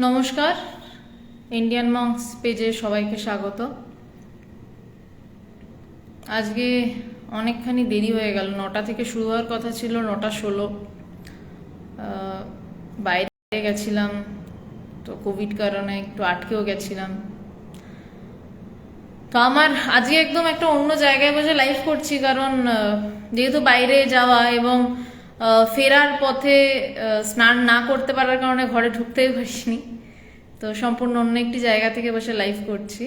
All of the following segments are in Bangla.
নমস্কার, ইন্ডিয়ান মংস পেজে সবাইকে স্বাগত। আজকে অনেকখানি দেরি হয়ে গেল। 9টা থেকে শুরু হওয়ার কথা ছিল, 9:16। বাইরে গেছিলাম, তো কোভিড কারণে একটু আটকেও গেছিলাম। তো আমার আজকে একদম একটা অন্য জায়গায় বসে লাইভ করছি, কারণ যেহেতু বাইরে যাওয়া এবং ফেরার পথে স্নান না করতে পারার কারণে ঘরে ঢুকতেই পারিনি। তো সম্পূর্ণ অন্য একটি জায়গা থেকে বসে লাইভ করছি।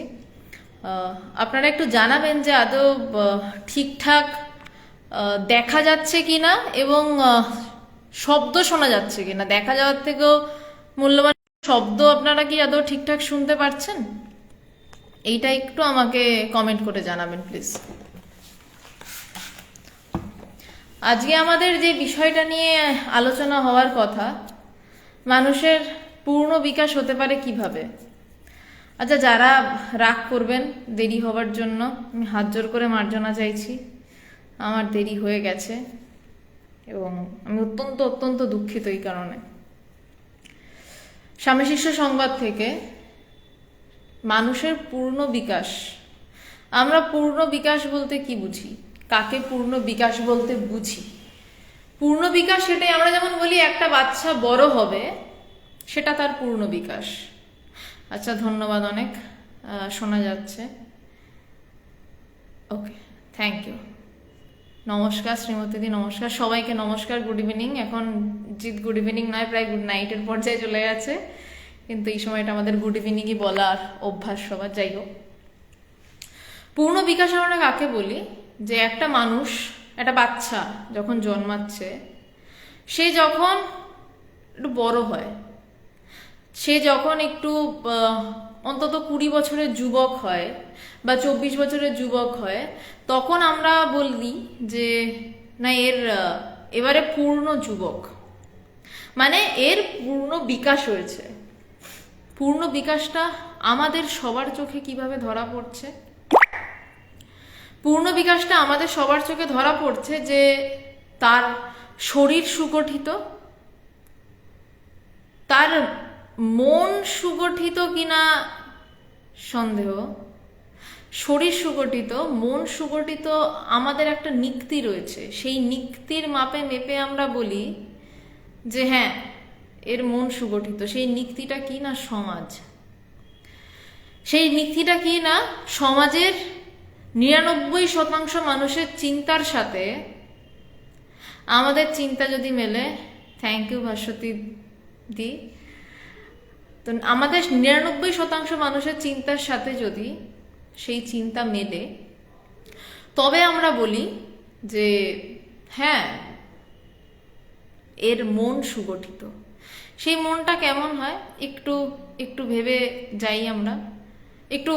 আপনারা একটু জানাবেন যে আদৌ ঠিকঠাক দেখা যাচ্ছে কিনা এবং শব্দ শোনা যাচ্ছে কিনা। দেখা যাওয়ার থেকেও মূল্যবান শব্দ আপনারা কি আদৌ ঠিকঠাক শুনতে পারছেন? এইটা একটু আমাকে কমেন্ট করে জানাবেন প্লিজ। আজকে আমাদের যে বিষয়টা নিয়ে আলোচনা হওয়ার কথা, মানুষের পূর্ণ বিকাশ হতে পারে কিভাবে। আচ্ছা, যারা রাগ করবেন দেরি হওয়ার জন্য, আমি হাত জোর করে মার্জনা চাইছি। আমার দেরি হয়ে গেছে এবং আমি অত্যন্ত অত্যন্ত দুঃখিত এই কারণে। স্বামী শিষ্য সংবাদ থেকে মানুষের পূর্ণ বিকাশ, আমরা পূর্ণ বিকাশ বলতে কি বুঝি, কাকে পূর্ণ বিকাশ বলতে বুঝি? পূর্ণ বিকাশ সেটাই আমরা যেমন বলি একটা বাচ্চা বড় হবে, সেটা তার পূর্ণ বিকাশ। আচ্ছা, ধন্যবাদ, অনেক শোনা যাচ্ছে। ওকে, থ্যাংক ইউ। নমস্কার শ্রীমতীদি, নমস্কার সবাইকে, নমস্কার, গুড ইভিনিং। এখন জিৎ গুড ইভিনিং নয়, প্রায় গুড নাইটের পর্যায়ে চলে গেছে, কিন্তু এই সময়টা আমাদের গুড ইভিনিংই বলার অভ্যাস সবার। যাই হোক, পূর্ণ বিকাশ আমরা কাকে বলি? যে একটা মানুষ, একটা বাচ্চা যখন জন্মাচ্ছে, সে যখন একটু বড় হয়, সে যখন একটু অন্তত 20 বছরের যুবক হয় বা 24 বছরের যুবক হয়, তখন আমরা বলি যে না, এবারে পূর্ণ যুবক, মানে এর পূর্ণ বিকাশ হয়েছে। পূর্ণ বিকাশটা আমাদের সবার চোখে কিভাবে ধরা পড়ছে? পূর্ণ বিকাশটা আমাদের সবার চোখে ধরা পড়ছে যে তার শরীর সুগঠিত, তার মন সুগঠিত কিনা সন্দেহ। শরীর সুগঠিত, মন সুগঠিত, আমাদের একটা নিক্তি রয়েছে। সেই নিক্তির মাপে মেপে আমরা বলি যে হ্যাঁ, এর মন সুগঠিত। সেই নিক্তিটা কি না? সমাজ। সেই নিক্তিটা কি না? সমাজের 99% মানুষের চিন্তার সাথে আমাদের চিন্তা যদি মেলে, থ্যাংক ইউ ভাস্বতী দি, তো আমাদের 99% মানুষের চিন্তার সাথে যদি সেই চিন্তা মেলে, তবে আমরা বলি যে হ্যাঁ, এর মন সুগঠিত। সেই মনটা কেমন হয় একটু একটু ভেবে যাই আমরা। একটু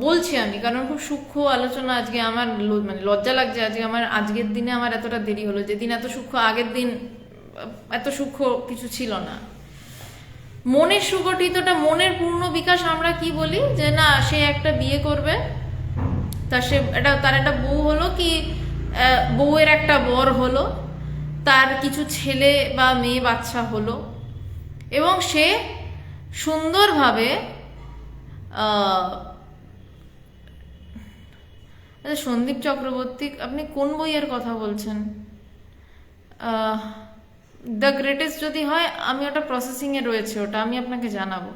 বলছি আমি, কারণ খুব সূক্ষ্ম আলোচনা আজকে। আমার মানে লজ্জা লাগছে আজকে, আমার আজকের দিনে আমার এতটা দেরি হলো। যেদিন এত সূক্ষ্ম, আগের দিন এত সূক্ষ্ম কিছু ছিল না। মনের সুগঠিতটা, মনের পূর্ণ বিকাশ আমরা কি বলি? যে না, সে একটা বিয়ে করবে, তার একটা বউ হলো, কি বউয়ের একটা বর হলো, তার কিছু ছেলে বা মেয়ে বাচ্চা হলো, এবং সে সুন্দরভাবে সন্দীপ চক্রবর্তী, আপনি কোন বইয়ের কথা বলছেন? দ্য গ্রেটেস্ট যদি হয়, আমি ওটা প্রসেসিংয়ে রয়েছে, ওটা আমি আপনাকে জানাবো।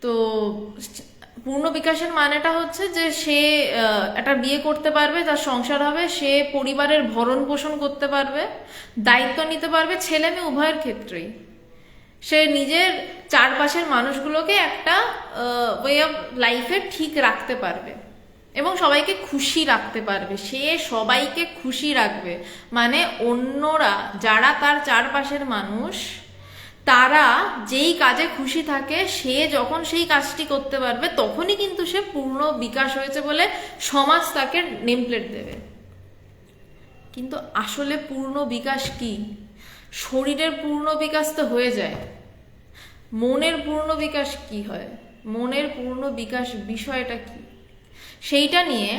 তো পূর্ণ বিকাশের মানেটা হচ্ছে যে সে একটা বিয়ে করতে পারবে, তার সংসার হবে, সে পরিবারের ভরণ পোষণ করতে পারবে, দায়িত্ব নিতে পারবে, ছেলে মেয়ে উভয়ের ক্ষেত্রেই। সে নিজের চারপাশের মানুষগুলোকে একটা ওয়ে অফ লাইফে ঠিক রাখতে পারবে এবং সবাইকে খুশি রাখতে পারবে। সে সবাইকে খুশি রাখবে, মানে অন্যরা যারা তার চারপাশের মানুষ, তারা যেই কাজে খুশি থাকে, সে যখন সেই কাজটি করতে পারবে, তখনই কিন্তু সে পূর্ণ বিকাশ হয়েছে বলে সমাজ তাকে নেমপ্লেট দেবে। কিন্তু আসলে পূর্ণ বিকাশ কি? শরীরের পূর্ণ বিকাশ তো হয়ে যায়, মনের পূর্ণ বিকাশ কি হয়? মনের পূর্ণ বিকাশ বিষয়টা কি, সেইটা নিয়ে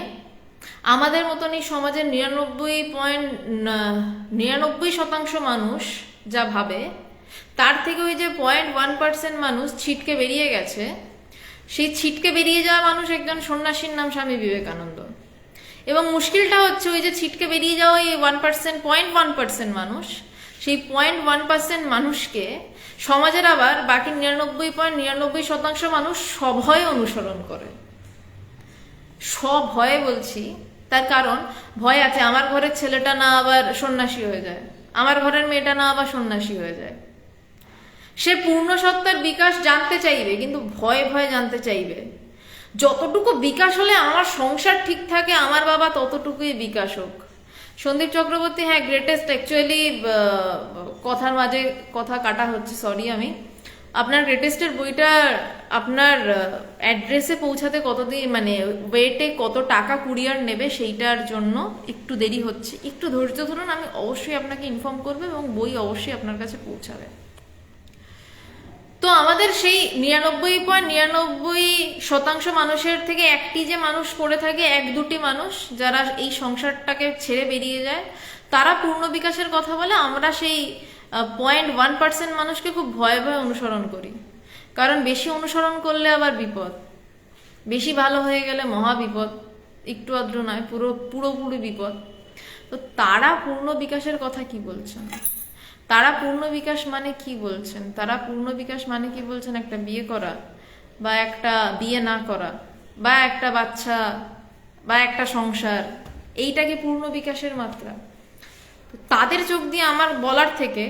আমাদের মতন এই সমাজের 99.99% মানুষ যা ভাবে, তার থেকে ওই যে 0.1% মানুষ ছিটকে বেরিয়ে গেছে, সেই ছিটকে বেরিয়ে যাওয়া মানুষ একজন সন্ন্যাসীর নাম স্বামী বিবেকানন্দ। এবং মুশকিলটা হচ্ছে ওই যে ছিটকে বেরিয়ে যাওয়া এই 0.1% মানুষ, সেই 0.1% মানুষকে সমাজের আবার বাকি 99.99% মানুষ সভয়ে অনুসরণ করে। সভয়ে বলছি, তার কারণ ভয় আছে আমার ঘরের ছেলেটা না আবার সন্ন্যাসী হয়ে যায়, আমার ঘরের মেয়েটা না আবার সন্ন্যাসী হয়ে যায়। সে পূর্ণ সত্তার বিকাশ জানতে চাইবে, কিন্তু ভয়ে ভয়ে জানতে চাইবে। যতটুকু বিকাশ হলে আমার সংসার ঠিক থাকে, আমার বাবা ততটুকুই বিকাশ হোক। সন্দীপ চক্রবর্তী, হ্যাঁ গ্রেটেস্ট। অ্যাকচুয়ালি কথার মাঝে কথা কাটা হচ্ছে, সরি। আমি আপনার গ্রেটেস্টের বইটা আপনার অ্যাড্রেসে পৌঁছাতে কতদিন, মানে ওয়েটে কত টাকা কুরিয়ার নেবে সেইটার জন্য একটু দেরি হচ্ছে, একটু ধৈর্য ধরুন। আমি অবশ্যই আপনাকে ইনফর্ম করবো এবং বই অবশ্যই আপনার কাছে পৌঁছাবে। তো আমাদের সেই 99.99% মানুষের থেকে একটি যে মানুষ পড়ে থাকে, 1-2টি মানুষ যারা এই সংসারটাকে ছেড়ে বেরিয়ে যায়, তারা পূর্ণ বিকাশের কথা বলে। আমরা সেই 0.1% মানুষকে খুব ভয়ে ভয়ে অনুসরণ করি, কারণ বেশি অনুসরণ করলে আবার বিপদ, বেশি ভালো হয়ে গেলে মহা বিপদ, একটু আদ্র নয়, পুরোপুরি বিপদ। তো তারা পূর্ণ বিকাশের কথা কি বলছেন? তারা পূর্ণ বিকাশ মানে কি বলছেন? তারা পূর্ণ বিকাশ মানে কি বলছেন? একটা বিয়ে করা, বা একটা বিয়ে না করা, বা একটা বাচ্চা, বা একটা সংসার, এইটা কি পূর্ণ বিকাশের মাত্রা? তাদের চোখ দিয়ে আমার বলার থেকে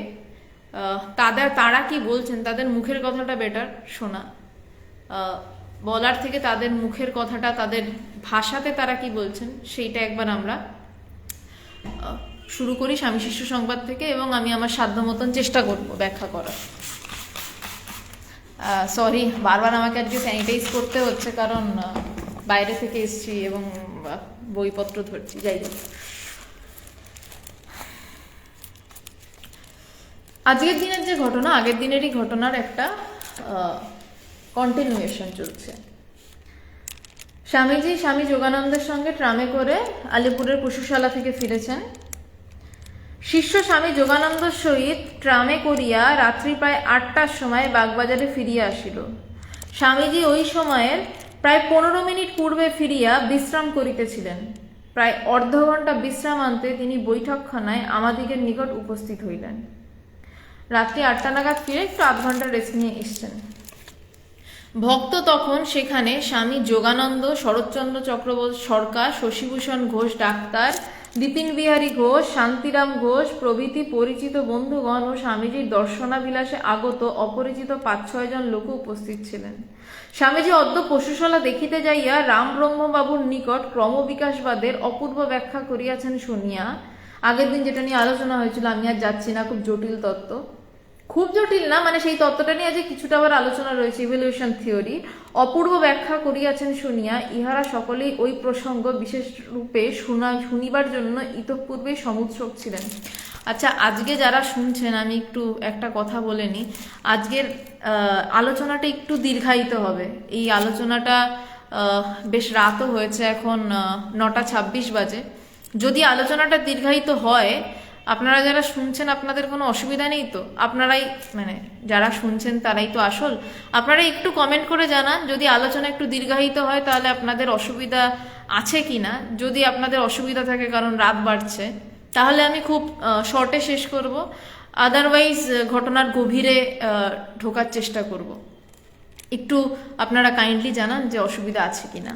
তারা কি বলছেন, তাদের মুখের কথাটা বেটার শোনা। বলার থেকে তাদের মুখের কথাটা, তাদের ভাষাতে তারা কি বলছেন সেইটা একবার আমরা শুরু করি স্বামী শিশু সংবাদ থেকে, এবং আমি আমার সাধ্য মতন চেষ্টা করব ব্যাখ্যা করার। সরি, বারবার আমাকে আজকে স্যানিটাইজ করতে হচ্ছে, কারণ বাইরে থেকে এসেছি এবং বইপত্র ধরছি। যাই হোক, আজকের দিনের যে ঘটনা, আগের দিনেরই ঘটনার একটা কন্টিনিউয়েশন চলছে। স্বামীজি স্বামী যোগানন্দের সঙ্গে ট্রামে করে আলিপুরের পশুশালা থেকে ফিরেছেন। শিষ্য স্বামী যোগানন্দর সহিত ট্রামে করিয়া রাত্রি প্রায় 8টার সময় বাগবাজারে ফিরিয়া আসিল। স্বামীজি ওই সময়ের প্রায় 15 মিনিট পূর্বে ফিরিয়া বিশ্রাম করিতেছিলেন। প্রায় অর্ধ ঘণ্টা বিশ্রাম আনতে তিনি বৈঠকখানায় আমাদিগের নিকট উপস্থিত হইলেন। রাত্রি 8টা নাগাদ ফিরে একটু 8 ঘন্টা রেস্ট নিয়ে এসছেন। ভক্ত তখন সেখানে স্বামী যোগানন্দ, শরৎচন্দ্র চক্রবর্তী সরকার, শশীভূষণ ঘোষ ডাক্তার, বিপিন বিহারী ঘোষ, শান্তিরাম ঘোষ প্রভৃতি পরিচিত বন্ধুগণ ও স্বামীজির দর্শনাবিলাসে আগত অপরিচিত 5-6 জন লোক উপস্থিত ছিলেন। স্বামীজি অদ্য পশুশালা দেখিতে যাইয়া রামব্রহ্মবাবুর নিকট ক্রমবিকাশবাদের অপূর্ব ব্যাখ্যা করিয়াছেন শুনিয়া, আগের দিন যেটা নিয়ে আলোচনা হয়েছিল, আমি আর যাচ্ছি না, খুব জটিল তত্ত্ব, খুব জটিল না, মানে সেই তত্ত্বটা নিয়ে আজকে কিছুটা আবার আলোচনা রয়েছে, ইভলিউশন থিওরি। অপূর্ব ব্যাখ্যা করিয়াছেন শুনিয়া ইহারা সকলেই ওই প্রসঙ্গ বিশেষ রূপে শুনিবার জন্য ইতঃপূর্বেই সমুৎসুক ছিলেন। আচ্ছা, আজকে যারা শুনছেন, আমি একটু একটা কথা বলে নিই। আজকের আলোচনাটা একটু দীর্ঘায়িত হবে। এই আলোচনাটা বেশ রাতও হয়েছে, এখন 9:26 বাজে। যদি আলোচনাটা দীর্ঘায়িত হয়, আপনারা যারা শুনছেন আপনাদের কোনো অসুবিধা নেই তো? আপনারাই, মানে যারা শুনছেন তারাই তো আসল। আপনারা একটু কমেন্ট করে জানান যদি আলোচনা একটু দীর্ঘায়িত হয়, তাহলে আপনাদের অসুবিধা আছে কি না। যদি আপনাদের অসুবিধা থাকে কারণ রাত বাড়ছে, তাহলে আমি খুব শর্টে শেষ করব। আদারওয়াইজ ঘটনার গভীরে ঢোকার চেষ্টা করব। একটু আপনারা কাইন্ডলি জানান যে অসুবিধা আছে কিনা।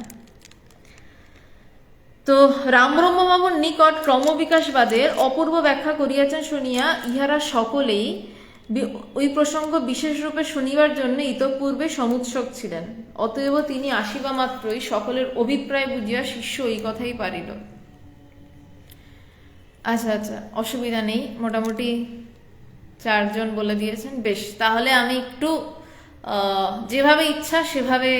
তো রামব্রহ্মবাবুর নিকট ক্রমবিকাশবাদের অপূর্ব ব্যাখ্যা করিয়াছেন শুনিয়া ইহারা সকলেই ওই প্রসঙ্গ বিশেষ রূপে শুনিবার জন্য ইতঃপূর্বে সমুৎসুক ছিলেন। অতএব তিনি আসিবা মাত্রই সকলের অভিপ্রায় বুঝিয়া শিষ্য এই কথাই পারিল। আচ্ছা আচ্ছা, অসুবিধা নেই, মোটামুটি 4 জন বলে দিয়েছেন। বেশ, তাহলে আমি একটু যেভাবে ইচ্ছা সেভাবে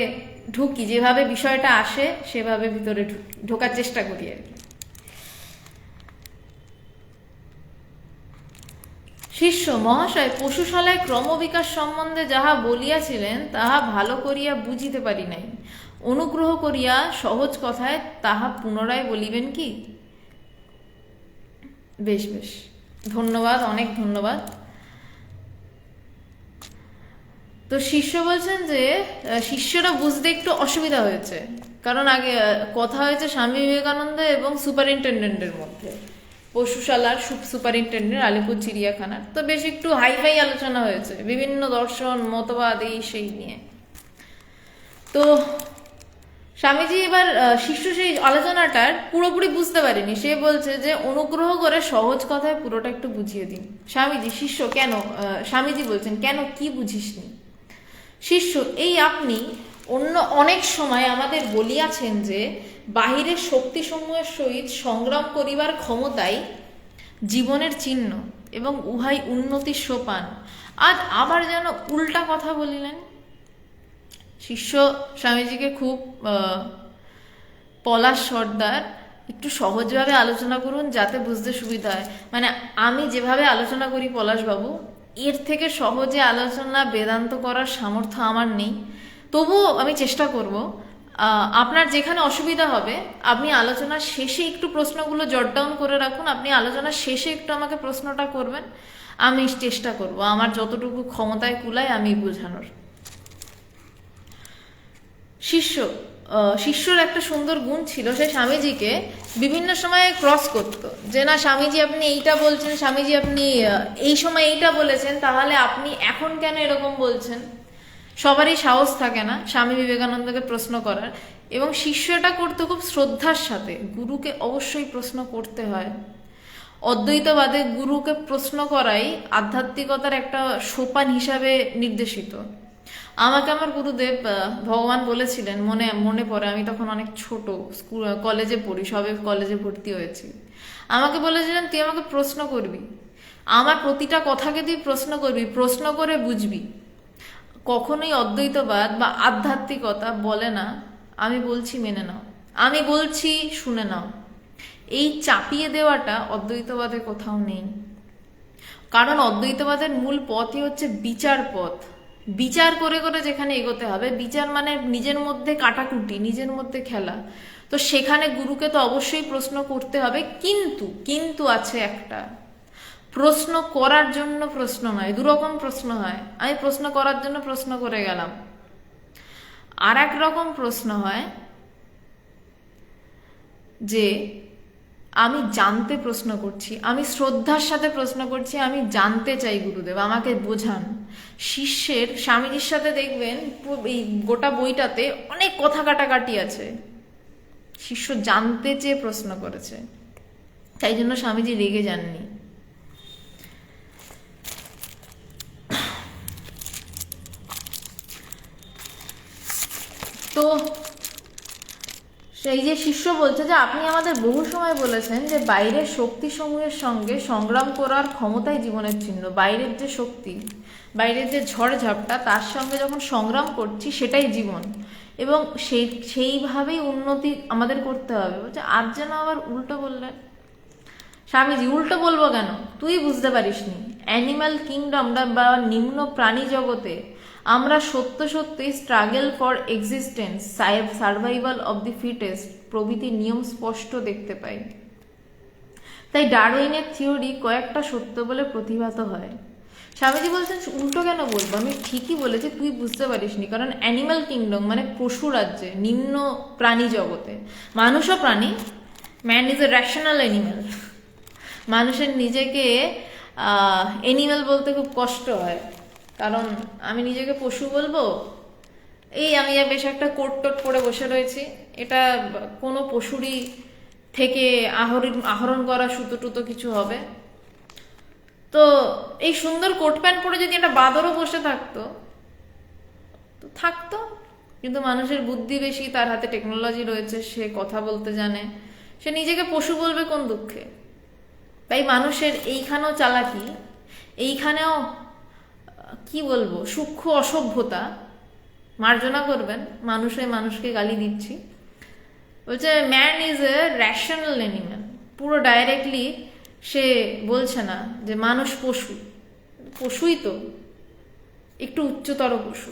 ঢুকি, যেভাবে বিষয়টা আসে সেভাবে ভিতরে ঢোকার চেষ্টা করি আর কি। শিষ্য মহাশয় পশুশালায় ক্রমবিকাশ সম্বন্ধে যাহা বলিয়াছিলেন তাহা ভালো করিয়া বুঝিতে পারি নাই। অনুগ্রহ করিয়া সহজ কথায় তাহা পুনরায় বলিবেন কি? বেশ বেশ, ধন্যবাদ, অনেক ধন্যবাদ। তো শিষ্য বলছেন যে শিষ্যরা বুঝতে একটু অসুবিধা হয়েছে, কারণ আগে কথা হয়েছে স্বামী বিবেকানন্দ এবং সুপারিনটেন্ডেন্টের মধ্যে, পশুশালার সুপারিনটেন্ডেন্ট আলিপুর চিড়িয়াখানার। তো বেশ একটু হাইফাই আলোচনা হয়েছে বিভিন্ন দর্শন মতবাদ এই সেই নিয়ে। তো স্বামীজি এবার শিষ্য সেই আলোচনাটার পুরোপুরি বুঝতে পারেনি। সে বলছে যে অনুগ্রহ করে সহজ কথায় পুরোটা একটু বুঝিয়ে দিন। স্বামীজি, শিষ্য কেন? স্বামীজি বলছেন কেন, কি বুঝিসনি? শিষ্য, এই আপনি অন্য অনেক সময় আমাদের বলিয়াছেন যে বাহিরের শক্তিসমূহের সহিত সংগ্রাম করিবার ক্ষমতাই জীবনের চিহ্ন এবং উহাই উন্নতির সোপান। আজ আবার যেন উল্টা কথা বলিলেন। শিষ্য স্বামীজিকে খুব পলাশ সর্দার, একটু সহজভাবে আলোচনা করুন যাতে বুঝতে সুবিধা হয়। মানে আমি যেভাবে আলোচনা করি পলাশবাবু, এর থেকে সহজে আলোচনা বেদান্ত করার সামর্থ্য আমার নেই, তবুও আমি চেষ্টা করব। আপনার যেখানে অসুবিধা হবে আপনি আলোচনার শেষে একটু প্রশ্নগুলো জট ডাউন করে রাখুন, আপনি আলোচনার শেষে একটু আমাকে প্রশ্নটা করবেন, আমি চেষ্টা করব আমার যতটুকু ক্ষমতায় কুলায় আমি বোঝানোর। শিষ্যর একটা সুন্দর গুণ ছিল, সে স্বামীজিকে বিভিন্ন সময়ে ক্রস করতো, যে না স্বামীজি আপনি এইটা বলছেন, স্বামীজি আপনি এই সময় এইটা বলেছেন, তাহলে আপনি এখন কেন এরকম বলছেন? সবারই সাহস থাকে না স্বামী বিবেকানন্দকে প্রশ্ন করার, এবং শিষ্য এটা করতো খুব শ্রদ্ধার সাথে। গুরুকে অবশ্যই প্রশ্ন করতে হয়। অদ্বৈতবাদে গুরুকে প্রশ্ন করাই আধ্যাত্মিকতার একটা সোপান হিসাবে নির্দেশিত। আমাকে আমার গুরুদেব ভগবান বলেছিলেন, মনে পড়ে, আমি তখন অনেক ছোট, স্কুল কলেজে পড়ি, সবে কলেজে ভর্তি হয়েছি। আমাকে বলেছিলেন তুই আমাকে প্রশ্ন করবি, আমার প্রতিটা কথাকে তুই প্রশ্ন করবি, প্রশ্ন করে বুঝবি। কখনোই অদ্বৈতবাদ বা আধ্যাত্মিকতা বলে না আমি বলছি মেনে নাও, আমি বলছি শুনে নাও। এই চাপিয়ে দেওয়াটা অদ্বৈতবাদের কোথাও নেই, কারণ অদ্বৈতবাদের মূল পথই হচ্ছে বিচার পথ। বিচার করে করে যেখানে এগোতে হবে, বিচার মানে নিজের মধ্যে কাটাকুটি, নিজের মধ্যে খেলা। তো সেখানে গুরুকে তো অবশ্যই প্রশ্ন করতে হবে, কিন্তু আছে একটা, প্রশ্ন করার জন্য প্রশ্ন নয়। দুরকম প্রশ্ন হয়, আমি প্রশ্ন করার জন্য প্রশ্ন করে গেলাম। আর এক রকম প্রশ্ন হয় যে আমি জানতে প্রশ্ন করছি, আমি শ্রদ্ধার সাথে প্রশ্ন করছি, আমি জানতে চাই গুরুদেব আমাকে বোঝান। শিষ্যের স্বামীজির সাথে দেখবেন এই গোটা বইটাতে অনেক কথা কাটাকাটি আছে, শিষ্য জানতে চেয়ে প্রশ্ন করেছে, তাই জন্য স্বামীজি রেগে যাননি। তো সেই যে শিষ্য বলছে যে আপনি আমাদের বহু সময় বলেছেন যে বাইরের শক্তিসমূহের সঙ্গে সংগ্রাম করার ক্ষমতাই জীবনের চিহ্ন। বাইরের যে শক্তি, বাইরের যে ঝড়ঝাপটা, তার সঙ্গে যখন সংগ্রাম করছি সেটাই জীবন, এবং সেইভাবেই উন্নতি আমাদের করতে হবে। বলছে আজ যেন আবার উল্টো বললেন। স্বামীজি, উল্টো বলবো কেন? তুই বুঝতে পারিসনি, অ্যানিম্যাল কিংডম বা নিম্ন প্রাণী জগতে আমরা সত্যি struggle for existence, survival of the fittest প্রভৃতি নিয়ম স্পষ্ট দেখতে পাই। তাই ডারউইনের থিওরি কয়েকটা সত্য বলে প্রতিভাত হয়। স্বামীজি বলছেন উল্টো কেন বলবো, আমি ঠিকই বলেছি, তুই বুঝতে পারিসনি। কারণ অ্যানিম্যাল কিংডম মানে পশু রাজ্যে, নিম্ন প্রাণী জগতে, মানুষও প্রাণী, man is a rational animal. মানুষের নিজেকে অ্যানিম্যাল বলতে খুব কষ্ট হয়, কারণ আমি নিজেকে পশু বলবো? এই আমি বেশ একটা কোট টোট পরে বসে রয়েছি, এটা কোনো পশুরই থেকে আহরণ করা সুতো টুতো কিছু হবে? তো এই সুন্দর কোট প্যান্ট পরে যদি একটা বাঁদরও বসে থাকতো তো থাকতো, কিন্তু মানুষের বুদ্ধি বেশি, তার হাতে টেকনোলজি রয়েছে, সে কথা বলতে জানে, সে নিজেকে পশু বলবে কোন দুঃখে? তাই মানুষের এইখানেও চালাকি, এইখানেও কি বলবো সূক্ষ্ম অসভ্যতা, মার্জনা করবেন, মানুষ হয়ে মানুষকে গালি দিচ্ছি। বলছে man is a rational animal, পুরো ডাইরেক্টলি সে বলছে না যে মানুষ পশু, পশুই তো, একটু উচ্চতর পশু।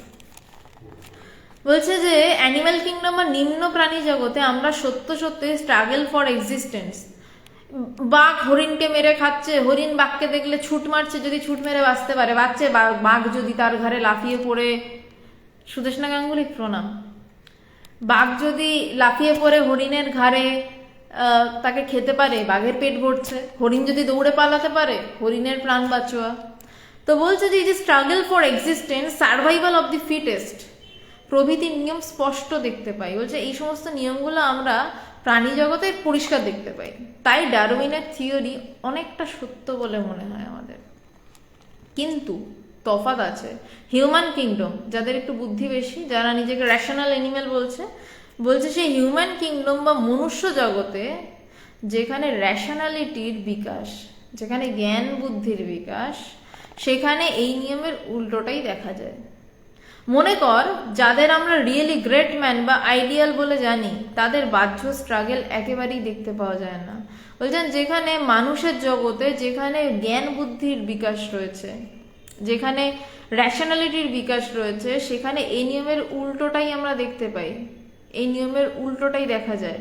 বলছে যে অ্যানিম্যাল কিংডম বা নিম্ন প্রাণী জগতে আমরা সত্যি স্ট্রাগল ফর এক্সিস্টেন্স, বাঘ হরিণকে মেরে খাচ্ছে, হরিণ বাঘকে দেখলে ছুট মারছে, যদি ছুট মেরে বাঁচতে পারে বাঁচছে, বাঘ যদি তার ঘাড়ে লাফিয়ে পড়ে, সুদেষ্ণা গাঙ্গুলি প্রণাম, বাঘ যদি লাফিয়ে পড়ে হরিণের ঘাড়ে তাকে খেতে পারে, বাঘের পেট ভরছে। হরিণ যদি দৌড়ে পালাতে পারে, হরিণের প্রাণ বাঁচোয়া। তো বলছে যে এই যে struggle for existence, survival of the fittest প্রভৃতি নিয়ম স্পষ্ট দেখতে পাই। বলছে এই সমস্ত নিয়মগুলো আমরা প্রাণী জগতে পরিষ্কার দেখতে পাই। তাই ডারউইনের থিওরি অনেকটা সত্য বলে মনে হয় আমাদের। কিন্তু তফাৎ আছে। হিউম্যান কিংডম, যাদের একটু বুদ্ধি বেশি, যারা নিজেকে রেশনাল অ্যানিমেল বলছে সেই হিউম্যান কিংডম বা মনুষ্য জগতে যেখানে রেশনালিটির বিকাশ, যেখানে জ্ঞান বুদ্ধির বিকাশ, সেখানে এই নিয়মের উল্টোটাই দেখা যায়। মনে কর যাদের আমরা রিয়েলি গ্রেট ম্যান বা আইডিয়াল বলে জানি, তাদের বাহ্য স্ট্রাগল একেবারেই দেখতে পাওয়া যায় না। বলছেন যেখানে মানুষের জগতে, যেখানে জ্ঞান বুদ্ধির বিকাশ রয়েছে, যেখানে রেশনালিটির বিকাশ রয়েছে, সেখানে এই নিয়মের উল্টোটাই আমরা দেখতে পাই, এই নিয়মের উল্টোটাই দেখা যায়।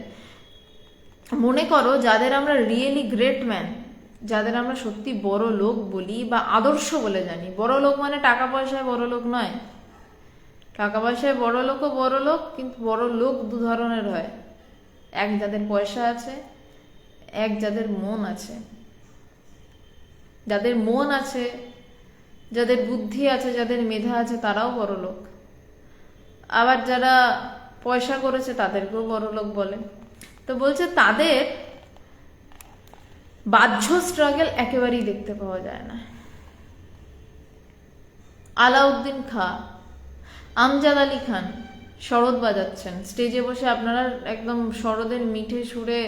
মনে করো যাদের আমরা রিয়েলি গ্রেট ম্যান, যাদের আমরা সত্যি বড় লোক বলি বা আদর্শ বলে জানি, বড় লোক মানে টাকা পয়সায় বড় লোক নয়, টাকা পয়সায় বড় লোকও বড় লোক, কিন্তু বড় লোক দু ধরনের হয়, এক যাদের পয়সা আছে, এক যাদের মন আছে। যাদের মন আছে, যাদের বুদ্ধি আছে, যাদের মেধা আছে, তারাও বড় লোক। আবার যারা পয়সা করেছে তাদেরকেও বড় লোক বলে। তো বলছে তাদের বাহ্য স্ট্রাগল একেবারেই দেখতে পাওয়া যায় না। আলাউদ্দিন খাঁ, আমজাদ আলী খান শরৎ বাজাচ্ছেন স্টেজে বসে, আপনারা একদম শরতের মিঠে সুরে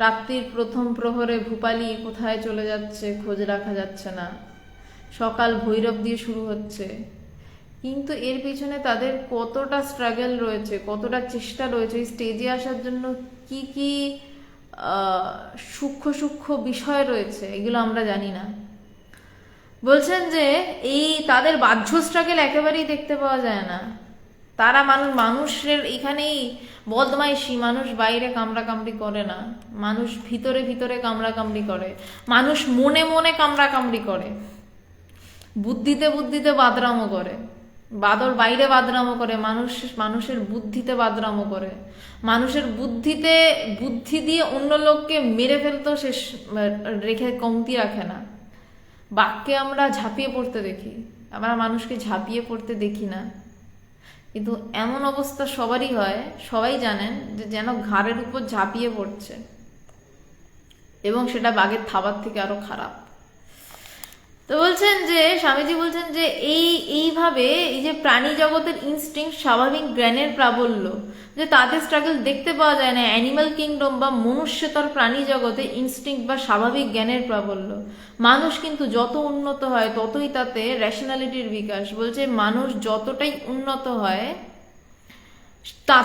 রাত্রির প্রথম প্রহরে ভূপালী কোথায় চলে যাচ্ছে খোঁজ রাখা যাচ্ছে না, সকাল ভৈরব দিয়ে শুরু হচ্ছে, কিন্তু এর পিছনে তাদের কতটা স্ট্রাগল রয়েছে, কতটা চেষ্টা রয়েছে এই স্টেজে আসার জন্য, কি কি সূক্ষ্ম সূক্ষ্ম বিষয় রয়েছে, এগুলো আমরা জানি না। বলছেন যে এই তাদের বাহ্য স্ট্রাগল একেবারেই দেখতে পাওয়া যায় না। তারা মানুষের এখানেই বদমাইশি, মানুষ বাইরে কামড়াকামড়ি করে না, মানুষ ভিতরে ভিতরে কামড়াকামড়ি করে, মানুষ মনে মনে কামড়াকামড়ি করে, বুদ্ধিতে বুদ্ধিতে বাদরামো করে, বাদর বাইরে বাদরামো করে, মানুষের বুদ্ধিতে বাদরামো করে, মানুষের বুদ্ধি দিয়ে অন্য লোককে মেরে ফেলতেও শেষ রেখে কমতি রাখে না। বাক্যে আমরা ঝাঁপিয়ে পড়তে দেখি, আমরা মানুষকে ঝাঁপিয়ে পড়তে দেখি না, কিন্তু এমন অবস্থা সবারই হয়, সবাই জানেন যে যেন ঘাড়ের উপর ঝাঁপিয়ে পড়ছে, এবং সেটা বাঘের থাবার থেকে আরো খারাপ। তো বলছেন যে স্বামীজি বলছেন যে এইভাবে এই যে প্রাণী জগতের ইনস্টিংক্ট, স্বাভাবিক জ্ঞানের প্রাবল্য, যে তাদের স্ট্রাগল দেখতে পাওয়া যায় না অ্যানিমাল কিংডম বা মনুষ্যতর প্রাণী জগতে ইনস্টিংক্ট বা স্বাভাবিক জ্ঞানের প্রাবল্য। মানুষ কিন্তু যত উন্নত হয় ততই তাতে রেশনালিটির বিকাশ। বলছে মানুষ যতটাই উন্নত হয়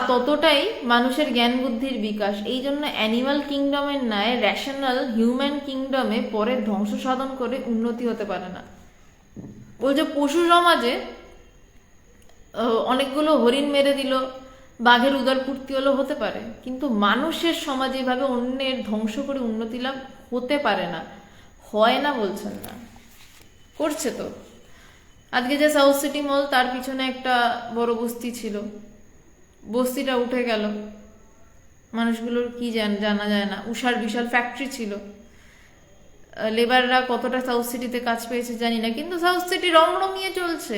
ততটাই মানুষের জ্ঞান বুদ্ধির বিকাশ। এই জন্য অ্যানিমাল কিংডমের ন্যায় রেশনাল হিউম্যান কিংডমে পরে ধ্বংস সাধন করে উন্নতি হতে পারে না। বলছে পশু সমাজে অনেকগুলো হরিণ মেরে দিল, বাঘের উদরপূর্তি হলো, হতে পারে, কিন্তু মানুষের সমাজে এভাবে অন্যের ধ্বংস করে উন্নতি লাভ হতে পারে না, হয় না বলছেন না, করছে তো। আজকে যে সাউথ সিটি মল, তার পিছনে একটা বড় বস্তি ছিল, বস্তিটা উঠে গেল, মানুষগুলোর কি জানা যায় না। উষার বিশাল ফ্যাক্টরি ছিল, লেবাররা কতটা সাউথ সিটিতে কাজ পেয়েছে জানি না, কিন্তু সাউথ সিটি রমরমিয়ে চলছে,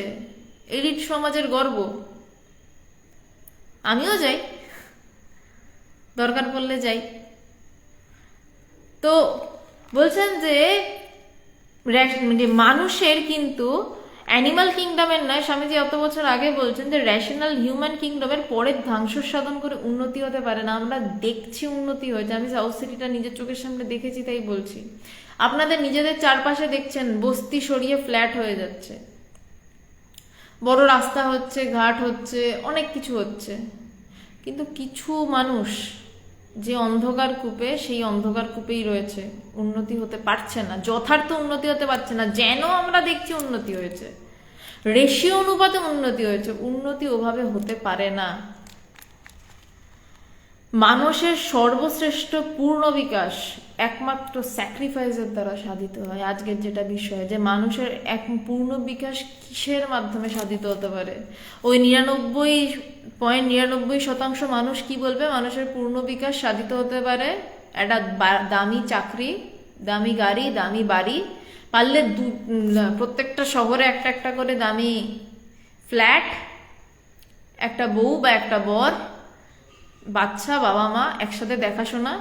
এলিট সমাজের গর্ব। আমিও যাই, দরকার পড়লে যাই। তো বলছেন যে মানুষের কিন্তু অ্যানিমাল কিংডমের নয়, স্বামীজি অত বছর আগে বলছেন যে রেশনাল হিউম্যান কিংডমের পরের ধ্বংস সাধন করে উন্নতি হতে পারে না। আমরা দেখছি উন্নতি হয়েছে, আমি সাউথ সিটিটা নিজের চোখের সামনে দেখেছি, তাই বলছি। আপনাদের নিজেদের চারপাশে দেখছেন বস্তি সরিয়ে ফ্ল্যাট হয়ে যাচ্ছে, বড় রাস্তা হচ্ছে, ঘাট হচ্ছে, অনেক কিছু হচ্ছে, কিন্তু কিছু মানুষ যে অন্ধকার কূপে, সেই অন্ধকার কূপেই রয়েছে, উন্নতি হতে পারছে না, যথার্থ উন্নতি হতে পারছে না। যেন আমরা দেখছি উন্নতি হয়েছে, রেশিও অনুপাতে উন্নতি হয়েছে, উন্নতি ওভাবে হতে পারে না। মানুষের সর্বশ্রেষ্ঠ পূর্ণ বিকাশ একমাত্র স্যাক্রিফাইসের দ্বারা সাধিত হয়। আজকের যেটা বিষয়, যে মানুষের এক পূর্ণ বিকাশ কিসের মাধ্যমে সাধিত হতে পারে? ওই 99.99% মানুষ কি বলবে? মানুষের পূর্ণ বিকাশ সাধিত হতে পারে একটা দামি চাকরি, দামি গাড়ি, দামি বাড়ি, পারলে প্রত্যেকটা শহরে একটা একটা করে দামি ফ্ল্যাট, একটা বউ বা একটা বর, বাচ্চা, বাবা মা একসাথে দেখাশোনা,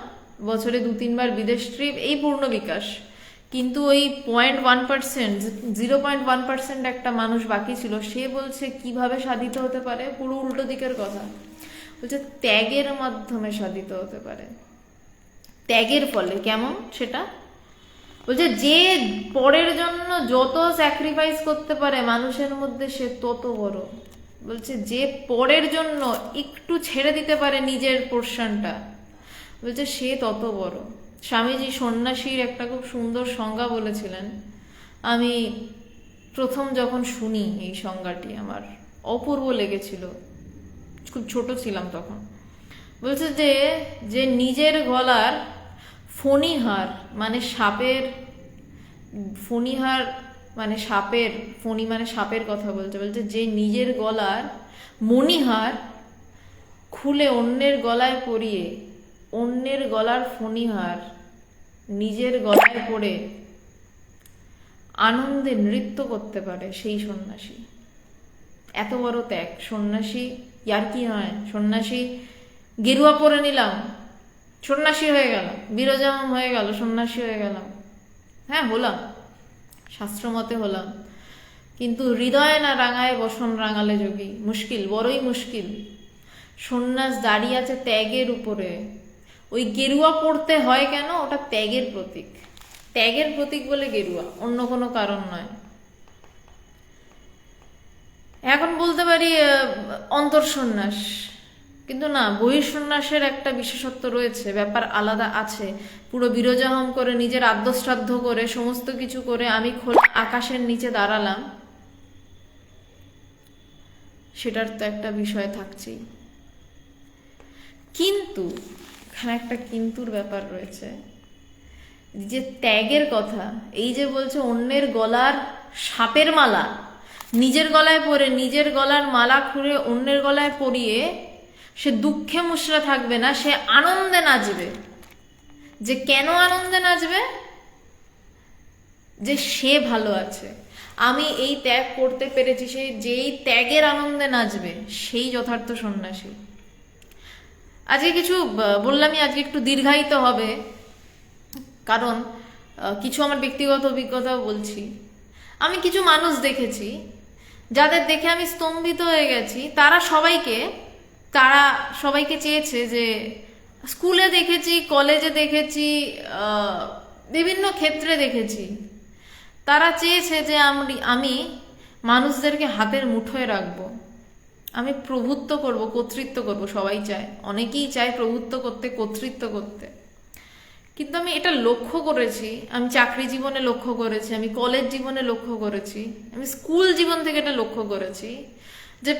বছরে 2-3 বার বিদেশ ট্রিপ, এই পূর্ণ বিকাশ। কিন্তু ওই 0.1%, 0.1% একটা মানুষ বাকি ছিল, সে বলছে কিভাবে সাধিত হতে পারে? পুরো উল্টো দিকের কথা বলছে, ত্যাগের মাধ্যমে সাধিত হতে পারে। ত্যাগের ফলে কেমন সেটা বলছে, যে পরের জন্য যত স্যাক্রিফাইস করতে পারে মানুষের মধ্যে, সে তত বড়। বলছে যে পরের জন্য একটু ছেড়ে দিতে পারে নিজের পোর্শনটা, বলছে সে তত বড়। স্বামীজি সন্ন্যাসীর একটা খুব সুন্দর সংজ্ঞা বলেছিলেন। আমি প্রথম যখন শুনি এই সংজ্ঞাটি আমার অপূর্ব লেগেছিল, খুব ছোট ছিলাম তখন। বলছে যে যে নিজের গলার ফণিহার, মানে সাপের ফণিহার, মানে সাপের ফণি, মানে সাপের কথা বলছে। বলছে যে নিজের গলার মণিহার খুলে অন্যের গলায় পরিয়ে, অন্যের গলার ফণিহার নিজের গলায় পরে আনন্দে নৃত্য করতে পারে, সেই সন্ন্যাসী। এত বড় ত্যাগ। সন্ন্যাসী ইয়ার কি হয়? সন্ন্যাসী গেরুয়া পরে নিলাম, সন্ন্যাসী হয়ে গেল, বিরজাম হয়ে গেল, সন্ন্যাসী হয়ে গেলাম। হ্যাঁ, হলাম, শাস্ত্রমতে হলাম, কিন্তু হৃদয় না রাঙায় বসন রাঙালে যোগী। মুশকিল, বড়ই মুশকিল। সন্ন্যাস দাঁড়িয়ে আছে ত্যাগের উপরে। ওই গেরুয়া পড়তে হয় কেন? ওটা ত্যাগের প্রতীক। ত্যাগের প্রতীক বলে গেরুয়া, অন্য কোনো কারণ নয়। এখন বলতে পারি অন্তর্সন্ন্যাস, কিন্তু না, বহিঃসন্ন্যাসের একটা বিশেষত্ব রয়েছে, ব্যাপার আলাদা আছে। পুরো বিরজাহম করে, নিজের আদ্যশ্রাদ্ধ করে, সমস্ত কিছু করে আমি খোলা আকাশের নিচে দাঁড়ালাম, সেটার তো একটা বিষয় থাকছেই। কিন্তু এখানে একটা কিন্তুর ব্যাপার রয়েছে, যে ত্যাগের কথা। এই যে বলছে অন্যের গলার সাপের মালা নিজের গলায় পরে, নিজের গলার মালা খুঁড়ে অন্যের গলায় পরিয়ে সে দুঃখে মুশড়া থাকবে না, সে আনন্দে নাচবে। যে কেন আনন্দে নাচবে? যে সে ভালো আছে, আমি এই ত্যাগ করতে পেরেছি, সে যেই ত্যাগের আনন্দে নাচবে, সেই যথার্থ সন্ন্যাসী। আজকে কিছু বললামই, আজকে একটু দীর্ঘায়িত হবে, কারণ কিছু আমার ব্যক্তিগত অভিজ্ঞতাও বলছি। আমি কিছু মানুষ দেখেছি যাদের দেখে আমি স্তম্ভিত হয়ে গেছি। তারা সবাইকে চেয়েছে, যে স্কুলে দেখেছি, কলেজে দেখেছি, বিভিন্ন ক্ষেত্রে দেখেছি, তারা চেয়েছে যে আমি মানুষদেরকে হাতের মুঠোয় রাখবো, আমি প্রভুত্ব করব, কর্তৃত্ব করব। সবাই চায়, অনেকেই চায় প্রভুত্ব করতে, কর্তৃত্ব করতে। কিন্তু আমি এটা লক্ষ্য করেছি, আমি চাকরি জীবনে লক্ষ্য করেছি, আমি কলেজ জীবনে লক্ষ্য করেছি, আমি স্কুল জীবন থেকে এটা লক্ষ্য করেছি, যে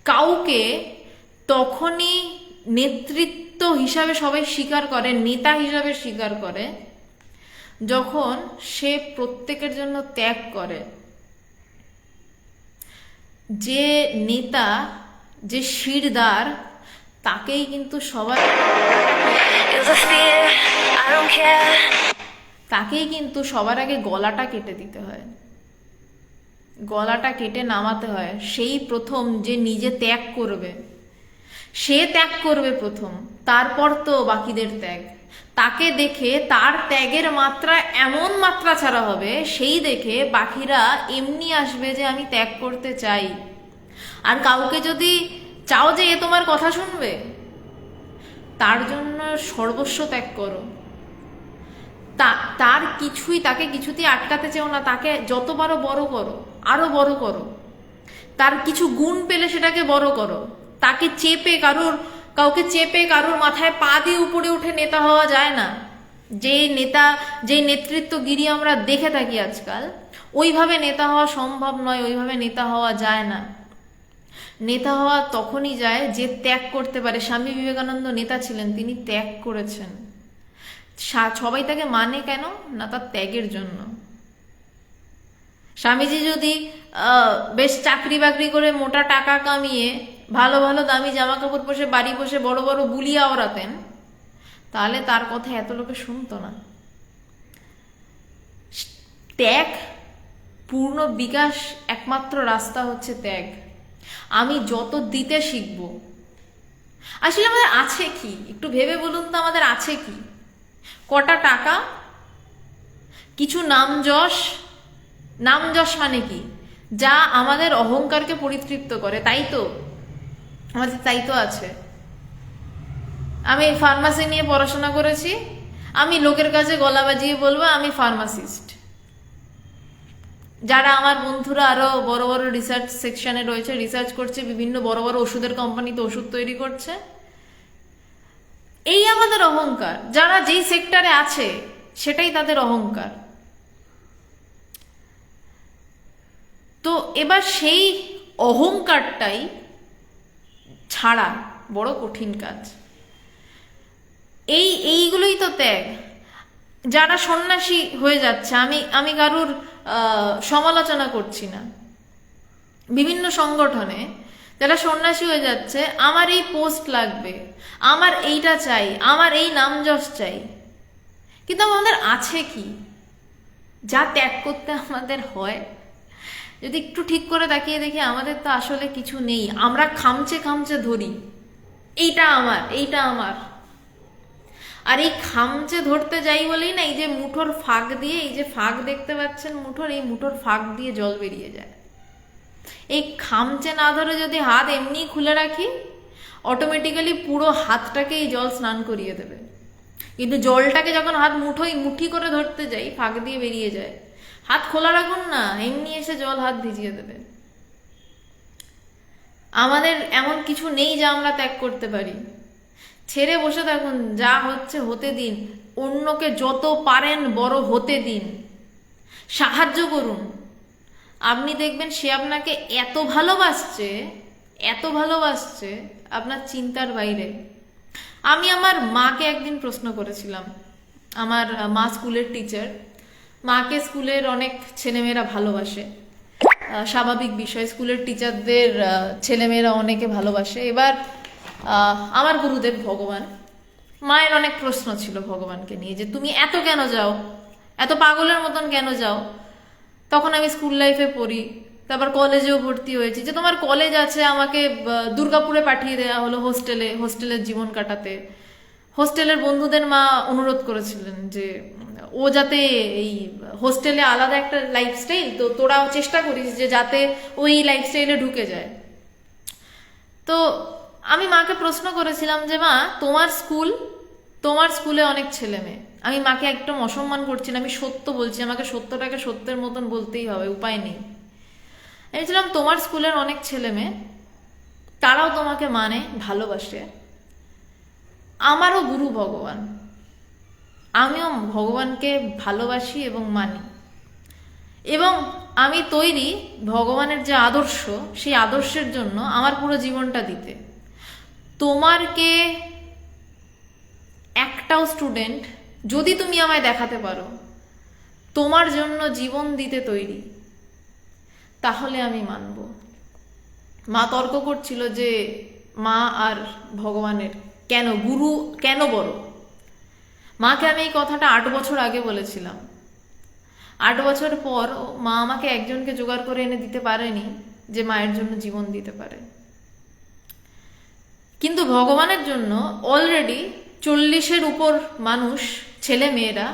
কাউকে তখনই নেতৃত্ব হিসাবে সবাই স্বীকার করে, নেতা হিসাবে স্বীকার করে, যখন সে প্রত্যেকের জন্য ত্যাগ করে। যে নেতা, যে শিরদার, তাকেই কিন্তু সবার আগে গলাটা কেটে দিতে হয়, গলাটা কেটে নামাতে হয়। সেই প্রথম যে নিজে ত্যাগ করবে, সে ত্যাগ করবে প্রথম, তারপর তো বাকিদের ত্যাগ। তাকে দেখে তার ত্যাগের মাত্রা এমন মাত্রা ছাড়া হবে, সেই দেখে বাকিরা এমনি আসবে যে আমি ত্যাগ করতে চাই। আর কাউকে যদি চাও যে এ তোমার কথা শুনবে, তার জন্য সর্বস্ব ত্যাগ করো। তাকে কিছুতেই আটকাতে চেও না, তাকে যতবারও বড় করো, আরো বড় করো। তার কিছু গুণ পেলে সেটাকে বড় করো। তাকে কাউকে চেপে কারোর মাথায় পা দিয়ে উপরে উঠে নেতা হওয়া যায় না। যে নেতৃত্বগিরি আমরা দেখে থাকি আজকাল, ওইভাবে নেতা হওয়া সম্ভব নয়, ওইভাবে নেতা হওয়া যায় না। নেতা হওয়া তখনই যায় যে ত্যাগ করতে পারে। স্বামী বিবেকানন্দ নেতা ছিলেন, তিনি ত্যাগ করেছেন। সবাই তাকে মানে কেন না, তার ত্যাগের জন্য। স্বামীজি যদি বেশ চাকরি বাকরি করে মোটা টাকা কামিয়ে ভালো ভালো দামি জামা কাপড় পরে বাড়ি বসে বড় বড় বুলিয়া ওড়াতেন, তাহলে তার কথা এত লোকে শুনতো না। ত্যাগ, পূর্ণ বিকাশ একমাত্র রাস্তা হচ্ছে ত্যাগ। আমি যত দিতে শিখব, আসলে আমাদের আছে কি একটু ভেবে বলুন তো, আমাদের আছে কি? কটা টাকা, কিছু নাম যশ। নাম যশ মানে কি? যা আমাদের অহংকারকে পরিতৃপ্ত করে, তাই তো আমাদের, তাই তো আছে। আমি ফার্মাসি নিয়ে পড়াশোনা করেছি, আমি লোকের কাছে গলা বাজিয়ে বলবো আমি ফার্মাসিস্ট। যারা আমার বন্ধুরা আরো বড় বড় রিসার্চ সেকশনে রয়েছে, রিসার্চ করছে, বিভিন্ন বড় বড় ওষুধের কোম্পানিতে ওষুধ তৈরি করছে, এই আমাদের অহংকার। যারা যেই সেক্টরে আছে সেটাই তাদের অহংকার। তো এবার সেই অহংকারটাই ছাড়া বড় কঠিন কাজ। এইগুলোই তো ত্যাগ। যারা সন্ন্যাসী হয়ে যাচ্ছে, আমি কারুর সমালোচনা করছি না, বিভিন্ন সংগঠনে যারা সন্ন্যাসী হয়ে যাচ্ছে, আমার এই পোস্ট লাগবে, আমার এইটা চাই, আমার এই নাম যশ চাই, কিন্তু আমাদের আছে কি যা ত্যাগ করতে আমাদের হয়? যদি একটু ঠিক করে তাকিয়ে দেখি, আমাদের তো আসলে কিছু নেই। আমরা খামচে খামচে ধরি, এইটা আমার, এইটা আমার। আর এই খামচে ধরতে যাই বলেই না, এই যে মুঠোর ফাঁক দিয়ে, এই যে ফাঁক দেখতে পাচ্ছেন মুঠোর, এই মুঠোর ফাঁক দিয়ে জল বেরিয়ে যায়। এই খামচে না ধরে যদি হাত এমনি খুলে রাখি, অটোমেটিক্যালি পুরো হাতটাকে এই জল স্নান করিয়ে দেবে। কিন্তু জলটাকে যখন হাত মুঠি করে ধরতে যাই, ফাঁক দিয়ে বেরিয়ে যায়। হাত খোলা রাখুন না, এমনি এসে জল হাত ভিজিয়ে দেবে। আমাদের এমন কিছু নেই যা আমরা ত্যাগ করতে পারি। ছেড়ে বসে থাকুন, যা হচ্ছে হতে দিন। অন্যকে যত পারেন বড় হতে দিন, সাহায্য করুন। আপনি দেখবেন সে আপনাকে এত ভালোবাসছে, এত ভালোবাসছে, আপনার চিন্তার বাইরে। আমি আমার মাকে একদিন প্রশ্ন করেছিলাম। আমার মা স্কুলের টিচার, মাকে স্কুলের অনেক ছেলেমেয়েরা ভালোবাসে, স্বাভাবিক বিষয়, স্কুলের টিচারদের ছেলেমেয়েরা অনেকে ভালোবাসে। এবার আমার গুরুদেব ভগবান, মায়ের অনেক প্রশ্ন ছিল ভগবানকে নিয়ে, যে তুমি এত কেন যাও, এত পাগলের মতন কেন যাও? তখন আমি স্কুল লাইফে পড়ি, তারপর কলেজেও ভর্তি হয়েছি, যে তোমার কলেজ আছে, আমাকে দুর্গাপুরে পাঠিয়ে দেওয়া হলো হোস্টেলের জীবন কাটাতে। হোস্টেলের বন্ধুদের মা অনুরোধ করেছিলেন যে ও যাতে এই হোস্টেলে আলাদা একটা লাইফস্টাইল, তো তোরাও চেষ্টা করিস যে যাতে ওই লাইফস্টাইলে ঢুকে যায়। তো আমি মাকে প্রশ্ন করেছিলাম যে মা, তোমার স্কুলে অনেক ছেলে মেয়ে। আমি মাকে একদম অসম্মান করছি না, আমি সত্য বলছি, আমাকে সত্যটাকে সত্যের মতন বলতেই হবে, উপায় নেই। আমি বলছিলাম তোমার স্কুলের অনেক ছেলে মেয়ে, তারাও তোমাকে মানে, ভালোবাসে। আমারও গুরু ভগবান, আমিও ভগবানকে ভালোবাসি এবং মানি, এবং আমি তৈরি ভগবানের যে আদর্শ, সেই আদর্শের জন্য আমার পুরো জীবনটা দিতে। তোমার কে একটাও স্টুডেন্ট যদি তুমি আমায় দেখাতে পারো তোমার জন্য জীবন দিতে তৈরি, তাহলে আমি মানব। মা তর্ক করছিল যে মা আর ভগবানের কেন, গুরু কেন বড়। মাকে আমি এই কথাটা 8 বছর আগে বলেছিলাম। 8 বছর পর মা আমাকে একজনকে জোগাড় করে এনে দিতে পারেনি যে মায়ের জন্য জীবন দিতে পারে, কিন্তু ভগবানের জন্য অলরেডি 40-এর উপর মানুষ, ছেলে মেয়েরা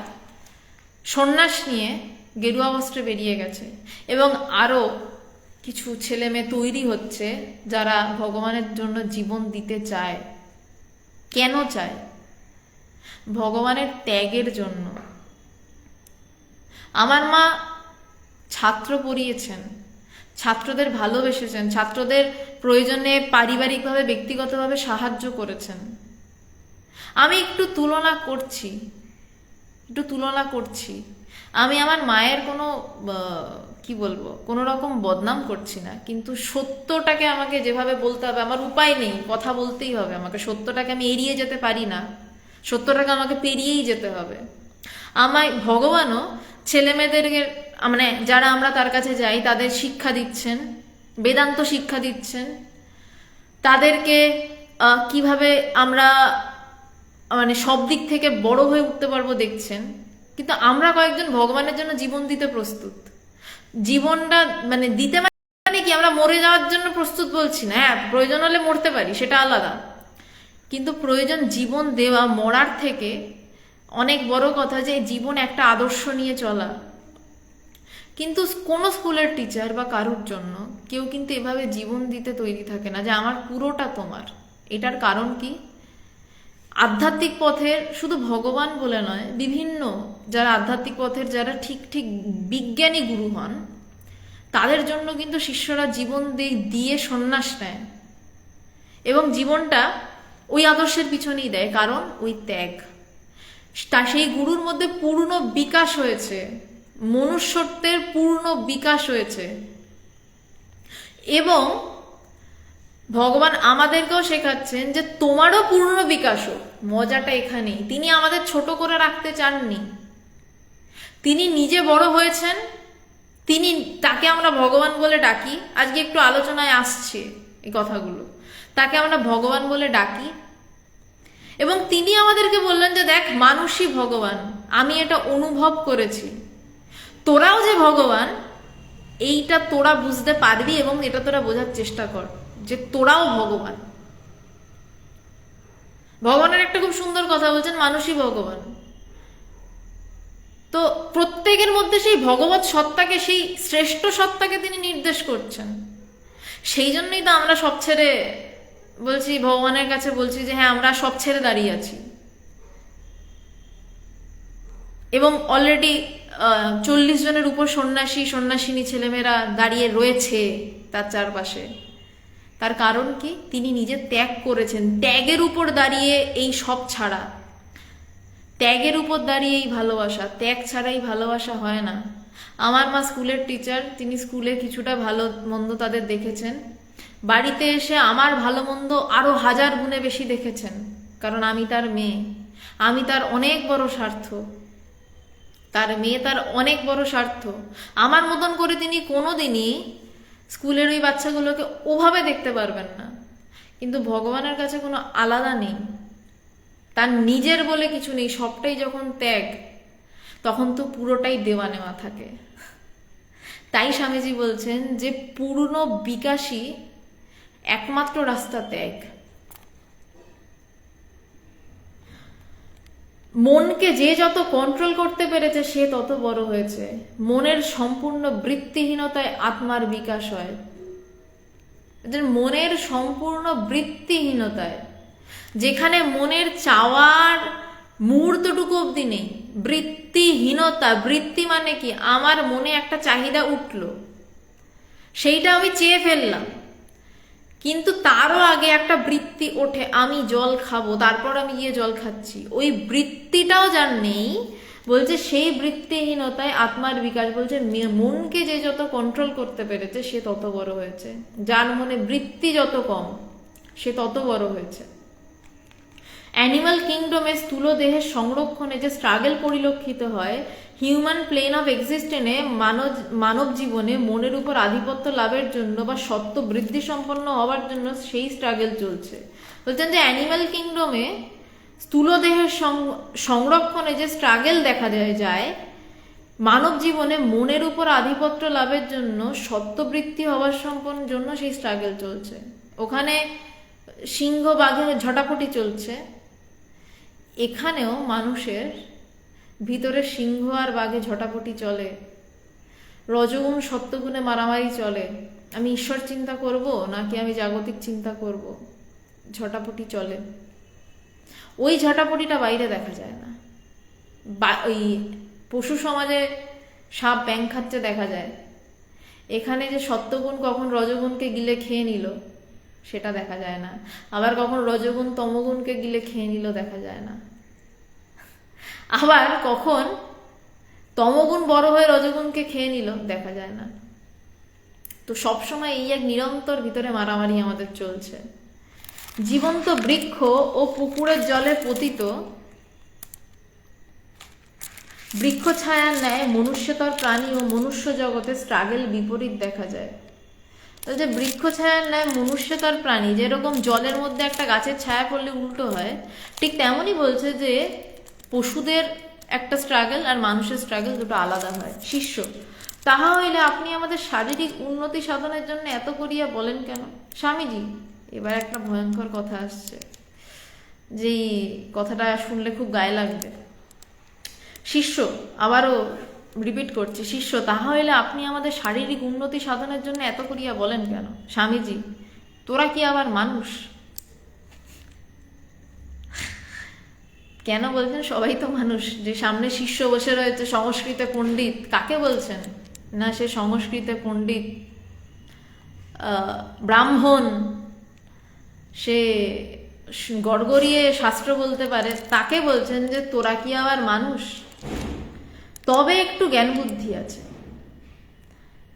সন্ন্যাস নিয়ে গেরুয়া বস্ত্রে বেরিয়ে গেছে, এবং আরো কিছু ছেলে মেয়ে তৈরি হচ্ছে যারা ভগবানের জন্য জীবন দিতে চায়। কেন চায়? ভগবানের ত্যাগের জন্য। আমার মা ছাত্র পড়িয়েছেন, ছাত্রদের ভালোবেসেছেন, ছাত্রদের প্রয়োজনে পারিবারিকভাবে ব্যক্তিগতভাবে সাহায্য করেছেন। আমি একটু তুলনা করছি। আমি আমার মায়ের কোনো কি বলবো, কোনো রকম বদনাম করছি না, কিন্তু সত্যটাকে আমাকে যেভাবে বলতে হবে, আমার উপায় নেই, কথা বলতেই হবে আমাকে, সত্যটাকে আমি এড়িয়ে যেতে পারি না। সত্যটাকে আমাকে পেরিয়েই যেতে হবে। আমায় ভগবানও ছেলে মেয়েদেরকে, মানে যারা আমরা তার কাছে যাই তাদের শিক্ষা দিচ্ছেন, বেদান্ত শিক্ষা দিচ্ছেন, তাদেরকে কিভাবে আমরা মানে সব দিক থেকে বড় হয়ে উঠতে পারবো দেখছেন। কিন্তু আমরা কয়েকজন ভগবানের জন্য জীবন দিতে প্রস্তুত। জীবনটা মানে দিতে মানে কি, আমরা মরে যাওয়ার জন্য প্রস্তুত বলছি না, হ্যাঁ প্রয়োজন হলে মরতে পারি, সেটা আলাদা, কিন্তু প্রয়োজন জীবন দেওয়া মরার থেকে অনেক বড় কথা যে জীবন একটা আদর্শ নিয়ে চলা। কিন্তু কোনো স্কুলের টিচার বা কারুর জন্য কেউ কিন্তু এভাবে জীবন দিতে তৈরি থাকে না যে আমার পুরোটা তোমার। এটার কারণ কি, আধ্যাত্মিক পথের শুধু ভগবান বলে নয়, বিভিন্ন যারা আধ্যাত্মিক পথের যারা ঠিক ঠিক বিজ্ঞানী গুরু হন, তাদের জন্য কিন্তু শিষ্যরা জীবন দিয়ে সন্ন্যাস নেয় এবং জীবনটা ওই আদর্শের পিছনেই দেয়, কারণ ওই ত্যাগ। তা সেই গুরুর মধ্যে পূর্ণ বিকাশ হয়েছে, মনুষ্যত্বের পূর্ণ বিকাশ হয়েছে। এবং ভগবান আমাদেরকেও শেখাচ্ছেন যে তোমারও পূর্ণ বিকাশ হোক। মজাটা এখানেই, তিনি আমাদের ছোট করে রাখতে চাননি, তিনি নিজে বড় হয়েছেন, তিনি, তাকে আমরা ভগবান বলে ডাকি। আজকে একটু আলোচনায় আসছে এই কথাগুলো, তাকে আমরা ভগবান বলে ডাকি। এবং তিনি আমাদেরকে বললেন যে দেখ, মানুষই ভগবান, আমি এটা অনুভব করেছি, তোরাও যে ভগবান এইটা তোরা বুঝতে পারবি এবং এটা তোরা বোঝার চেষ্টা কর যে তোরাও ভগবান। ভগবানের একটা খুব সুন্দর কথা বলছেন, মানুষই ভগবান। তো প্রত্যেকের মধ্যে সেই ভগবত সত্তাকে, সেই শ্রেষ্ঠ সত্তাকে তিনি নির্দেশ করছেন। সেই জন্যই তো আমরা সব ছেড়ে বলছি, ভগবানের কাছে বলছি যে হ্যাঁ আমরা সব ছেড়ে দাঁড়িয়ে আছি। এবং অলরেডি 40 জনের উপর সন্ন্যাসী সন্ন্যাসিনী ছেলেমেয়েরা দাঁড়িয়ে রয়েছে তার চারপাশে। তার কারণ কি, তিনি নিজে ত্যাগ করেছেন। ত্যাগের উপর দাঁড়িয়ে এই সব ছাড়া, ত্যাগের উপর দাঁড়িয়ে এই ভালোবাসা, ত্যাগ ছাড়াই ভালোবাসা হয় না। আমার মা স্কুলের টিচার, তিনি স্কুলে কিছুটা ভালো মন্দ তাদের দেখেছেন, বাড়িতে এসে আমার ভালো মন্দ আরো 1000 গুণে বেশি দেখেছেন, কারণ আমি তার মেয়ে, আমি তার অনেক বড় স্বার্থ, তার মেয়ে তার অনেক বড় স্বার্থ। আমার মতন করে তিনি কোনোদিনই স্কুলের ওই বাচ্চাগুলোকে ওভাবে দেখতে পারবেন না। কিন্তু ভগবানের কাছে কোনো আলাদা নেই, তার নিজের বলে কিছু নেই। সবটাই যখন ত্যাগ, তখন তো পুরোটাই দেওয়া নেওয়া থাকে। তাই স্বামীজি বলছেন যে পূর্ণ বিকাশই একমাত্র রাস্তা ত্যাগ। মনকে যে যত কন্ট্রোল করতে পেরেছে সে তত বড় হয়েছে। মনের সম্পূর্ণ বৃত্তিহীনতায় আত্মার বিকাশ হয়। মনের সম্পূর্ণ বৃত্তিহীনতায়, যেখানে মনের চাওয়ার মুহূর্তটুকু অব্দি নেই, বৃত্তিহীনতা। বৃত্তি মানে কি, আমার মনে একটা চাহিদা উঠলো, সেইটা আমি চেয়ে ফেললাম, কিন্তু তারও আগে একটা বৃত্তি ওঠে, আমি জল খাবো, তারপর আমি গিয়ে জল খাচ্ছি। ওই বৃত্তিটাও যার নেই, বলছে সেই বৃত্তিহীনতায় আত্মার বিকাশ। বলছে মনকে যে যত কন্ট্রোল করতে পেরেছে সে তত বড় হয়েছে। যার মনে বৃত্তি যত কম সে তত বড় হয়েছে। অ্যানিমাল কিংডমে স্থূল দেহের সংরক্ষণে যে স্ট্রাগল পরিলক্ষিত হয়, হিউম্যান প্লেন অফ এক্সিস্টেন্সে মানব জীবনে মনের উপর আধিপত্য লাভের জন্য বা সত্য বৃদ্ধি সম্পন্ন হওয়ার জন্য সেই স্ট্রাগল চলছে। বলছেন যে অ্যানিমাল কিংডমে স্থূল দেহের সংরক্ষণে যে স্ট্রাগল দেখা যায়, মানব জীবনে মনের উপর আধিপত্য লাভের জন্য সত্যবৃত্তি হওয়ার সম্পন্ন জন্য সেই স্ট্রাগল চলছে। ওখানে সিংহ বাঘের ঝটাপটি চলছে, এখানেও মানুষের ভিতরে সিংহ আর বাঘে ঝটাপটি চলে, রজগুণ সত্যগুণে মারামারি চলে। আমি ঈশ্বর চিন্তা করব নাকি আমি জাগতিক চিন্তা করব, ঝটাপটি চলে। ওই ঝটাপটিটা বাইরে দেখা যায় না। ওই পশু সমাজে সাপ ব্যাং খাচ্ছে দেখা যায়, এখানে যে সত্যগুণ কখন রজগুণকে গিলে খেয়ে নিল সেটা দেখা যায় না, আবার কখন রজগুণ তমগুণকে গিলে খেয়ে নিল দেখা যায় না, আবার কখন তমগুণ বড় হয়ে রজগুণকে খেয়ে নিল দেখা যায় না। তো সবসময় এই এক নিরন্তর ভিতরে মারামারি আমাদের চলছে। জীবন্ত বৃক্ষ ও পুকুরের জলে পতিত বৃক্ষ ছায়ার ন্যায় মনুষ্যতর প্রাণী ও মনুষ্য জগতে স্ট্রাগল বিপরীত দেখা যায়। তো যে বৃক্ষ ছায়ার ন্যায় মনুষ্যতর প্রাণী, যেরকম জলের মধ্যে একটা গাছের ছায়া পড়লে উল্টো হয়, ঠিক তেমনই বলছে যে পশুদের একটা স্ট্রাগল আর মানুষের স্ট্রাগল দুটো আলাদা হয়। শিষ্য, তাহা হইলে আপনি আমাদের শারীরিক উন্নতি সাধনের জন্য এত করিয়া বলেন কেন? স্বামীজি, এবার একটা ভয়ঙ্কর কথা আসছে, যে কথাটা শুনলে খুব গায়ে লাগবে। শিষ্য, আবারও রিপিট করছি, শিষ্য, তাহা হইলে আপনি আমাদের শারীরিক উন্নতি সাধনের জন্য এত করিয়া বলেন কেন? স্বামীজি, তোরা কি আবার মানুষ? কেন বলছেন সবাই তো মানুষ? যে সামনে শিষ্য বসে রয়েছে সংস্কৃতে পণ্ডিত, কাকে বলছেন? না, সে সংস্কৃতে পণ্ডিত ব্রাহ্মণ, সে গড়গড়িয়ে শাস্ত্র বলতে পারে, তাকে বলছেন যে তোরা কি আবার মানুষ? তবে একটু জ্ঞান বুদ্ধি আছে,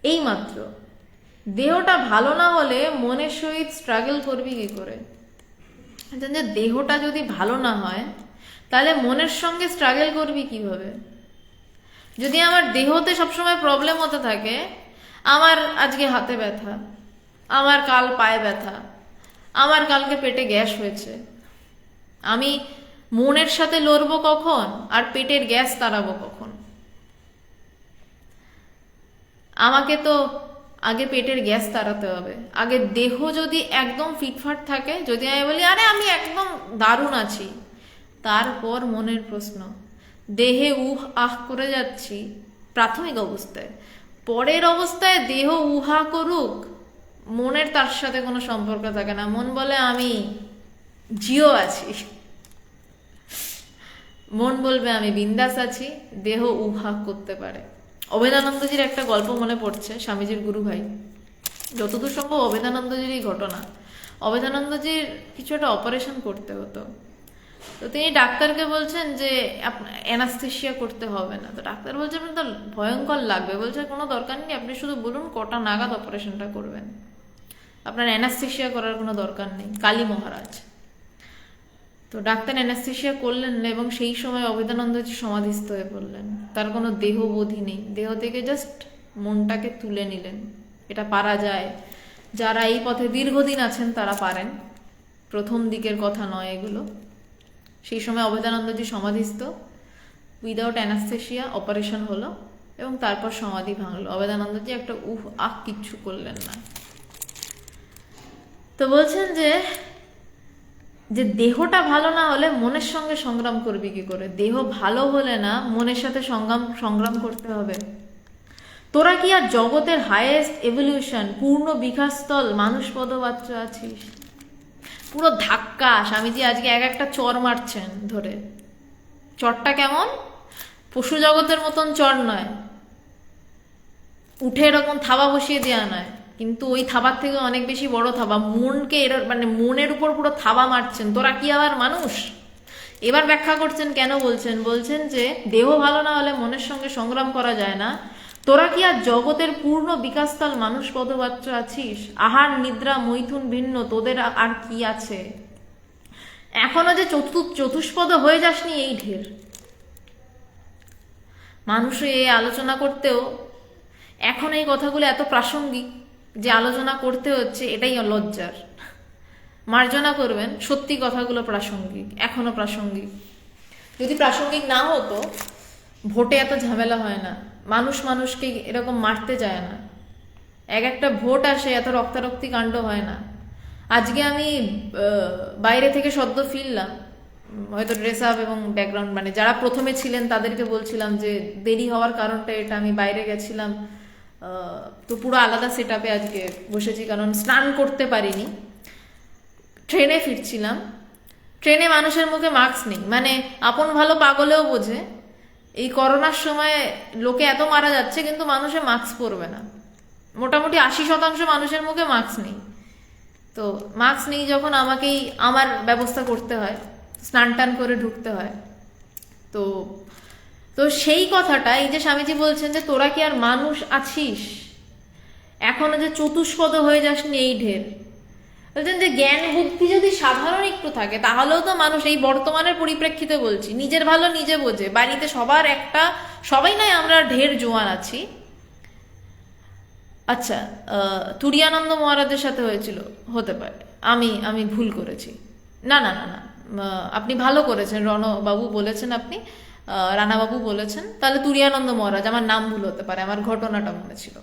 এই মাত্র। দেহটা ভালো না হলে মনের সহিত স্ট্রাগল করবি কি করে? যে দেহটা যদি ভালো না হয় তাহলে মনের সঙ্গে স্ট্রাগল করবি কিভাবে? যদি আমার দেহতে সবসময় প্রবলেম হতে থাকে, আমার আজকে হাতে ব্যথা, আমার কাল পায়ে ব্যথা, আমার কালকে পেটে গ্যাস হয়েছে, আমি মনের সাথে লড়বো কখন আর পেটের গ্যাস তাড়াবো কখন? আমাকে তো আগে পেটের গ্যাস তাড়াতে হবে। আগে দেহ যদি একদম ফিটফাট থাকে, যদি আমি বলি আরে আমি একদম দারুণ আছি, তারপর মনের প্রশ্ন। দেহে উহ আহ করে যাচ্ছি প্রাথমিক অবস্থায়, পরের অবস্থায় দেহ উহা করুক, মনের তার সাথে কোনো সম্পর্ক থাকে না। মন বলে আমি জিও আছি, মন বলবে আমি বিন্দাস আছি, দেহ উহা করতে পারে। অভেদানন্দজির একটা গল্প মনে পড়ছে, স্বামীজির গুরু ভাই, যতদূর সম্ভব অভেদানন্দজির এই ঘটনা। অভেদানন্দজির কিছু একটা অপারেশন করতে হতো, তো তিনি ডাক্তারকে বলছেন যে অ্যানাস্থেশিয়া করতে হবে না। তো ডাক্তার বলছে আপনার তো ভয়ঙ্কর লাগবে। বলছে কোনো দরকার নেই, আপনি শুধু বলুন কটা নাগাদ অপারেশনটা করবেন, আপনার অ্যানাস্থেশিয়া করার কোনো দরকার নেই, কালী মহারাজ। তো ডাক্তার অ্যানাস্থেশিয়া করলেন না, এবং সেই সময় অভেদানন্দজি সমাধিস্থ হয়ে পড়লেন। তার কোনো দেহবোধই নেই, দেহ থেকে জাস্ট মনটাকে তুলে নিলেন। এটা পারা যায়, যারা এই পথে দীর্ঘদিন আছেন তারা পারেন, প্রথম দিকের কথা নয় এগুলো। সেই সময় অভেদানন্দজি সমাধিস্থ, উইদাউট অ্যানাস্থেশিয়া অপারেশন হলো, এবং তারপর সমাধি ভাঙলো। অভেদানন্দজি একটা কিচ্ছু করলেন না। তো বলছেন যে যে দেহটা ভালো না হলে মনের সঙ্গে সংগ্রাম করবি কি করে? দেহ ভালো হলে না মনের সাথে সংগ্রাম করতে হবে। তোরা কি আর জগতের হাইয়েস্ট এভলিউশন, পূর্ণ বিকাশস্থল মানুষ পদবাচ্য আছিস? পুরো ধাক্কা। স্বামীজি আজকে একটা চর মারছেন ধরে। চরটা কেমন? পশু জগতের মতন চর নয়, উঠে এরকম থাবা বসিয়ে দেওয়া নয়, কিন্তু ওই থাবার থেকে অনেক বেশি বড় থাবা, মনকে মানে মনের উপর পুরো থাবা মারছেন। তোরা কি আবার মানুষ? এবার ব্যাখ্যা করছেন কেন বলছেন। বলছেন যে দেহ ভালো না হলে মনের সঙ্গে সংগ্রাম করা যায় না। তোরা কি আর জগতের পূর্ণ বিকাশস্থল মানুষ পদবাচ্য আছিস? আহার নিদ্রা মৈথুন ভিন্ন তোদের আর কি আছে? এখনো যে চতুষ্পদ হয়ে যাসনি এই ঢের। মানুষ এই আলোচনা করতেও এখন এই কথাগুলো এত প্রাসঙ্গিক যে আলোচনা করতে হচ্ছে, এটাই লজ্জার। মার্জনা করবেন, সত্যি কথাগুলো প্রাসঙ্গিক, এখনো প্রাসঙ্গিক। যদি প্রাসঙ্গিক না হতো, ভোটে এত ঝামেলা হয় না, মানুষ মানুষকে এরকম মারতে যায় না, একটা ভোট আসে এত রক্তারক্তি কাণ্ড হয় না। আজকে আমি বাইরে থেকে সদ্য ফিরলাম, হয়তো ড্রেস আপ এবং ব্যাকগ্রাউন্ড, মানে যারা প্রথমে ছিলেন তাদেরকে বলছিলাম যে দেরি হওয়ার কারণটা এটা, আমি বাইরে গেছিলাম, তো পুরো আলাদা সেট আপে আজকে বসেছি, কারণ স্নান করতে পারিনি। ট্রেনে ফিরছিলাম, ট্রেনে মানুষের মুখে মাস্ক নেই, মানে আপন ভালো পাগলেও বোঝে এই করোনার সময় লোকে এত মারা যাচ্ছে কিন্তু মানুষে মাস্ক পরবে না। মোটামুটি 80% মানুষের মুখে মাস্ক নেই। তো মাস্ক নেই যখন আমাকেই আমার ব্যবস্থা করতে হয়, স্নান টান করে ঢুকতে হয়। তো তো সেই কথাটা, এই যে স্বামীজি বলছেন যে তোরা কি আর মানুষ আছিস, এখনো যে চতুষ্পদ হয়ে যাসনি এই ঢের, বলছেন যে জ্ঞান বুদ্ধি যদি সাধারণ একটু থাকে তাহলেও তো মানুষ, এই বর্তমানের পরিপ্রেক্ষিতে বলছি, নিজের ভালো নিজে বোঝে। বাড়িতে সবার একটা, সবাই নয়, আমরা ঢের জোয়ান আছি। আচ্ছা, তুরিয়ানন্দ মহারাজের সাথে হয়েছিল, হতে পারে আমি আমি ভুল করেছি। না না না না, আপনি ভালো করেছেন, রণবাবু বলেছেন, আপনি রানাবাবু বলেছেন, তাহলে তুরিয়ানন্দ মহারাজ, আমার নাম ভুল হতে পারে, আমার ঘটনাটা মনে ছিল।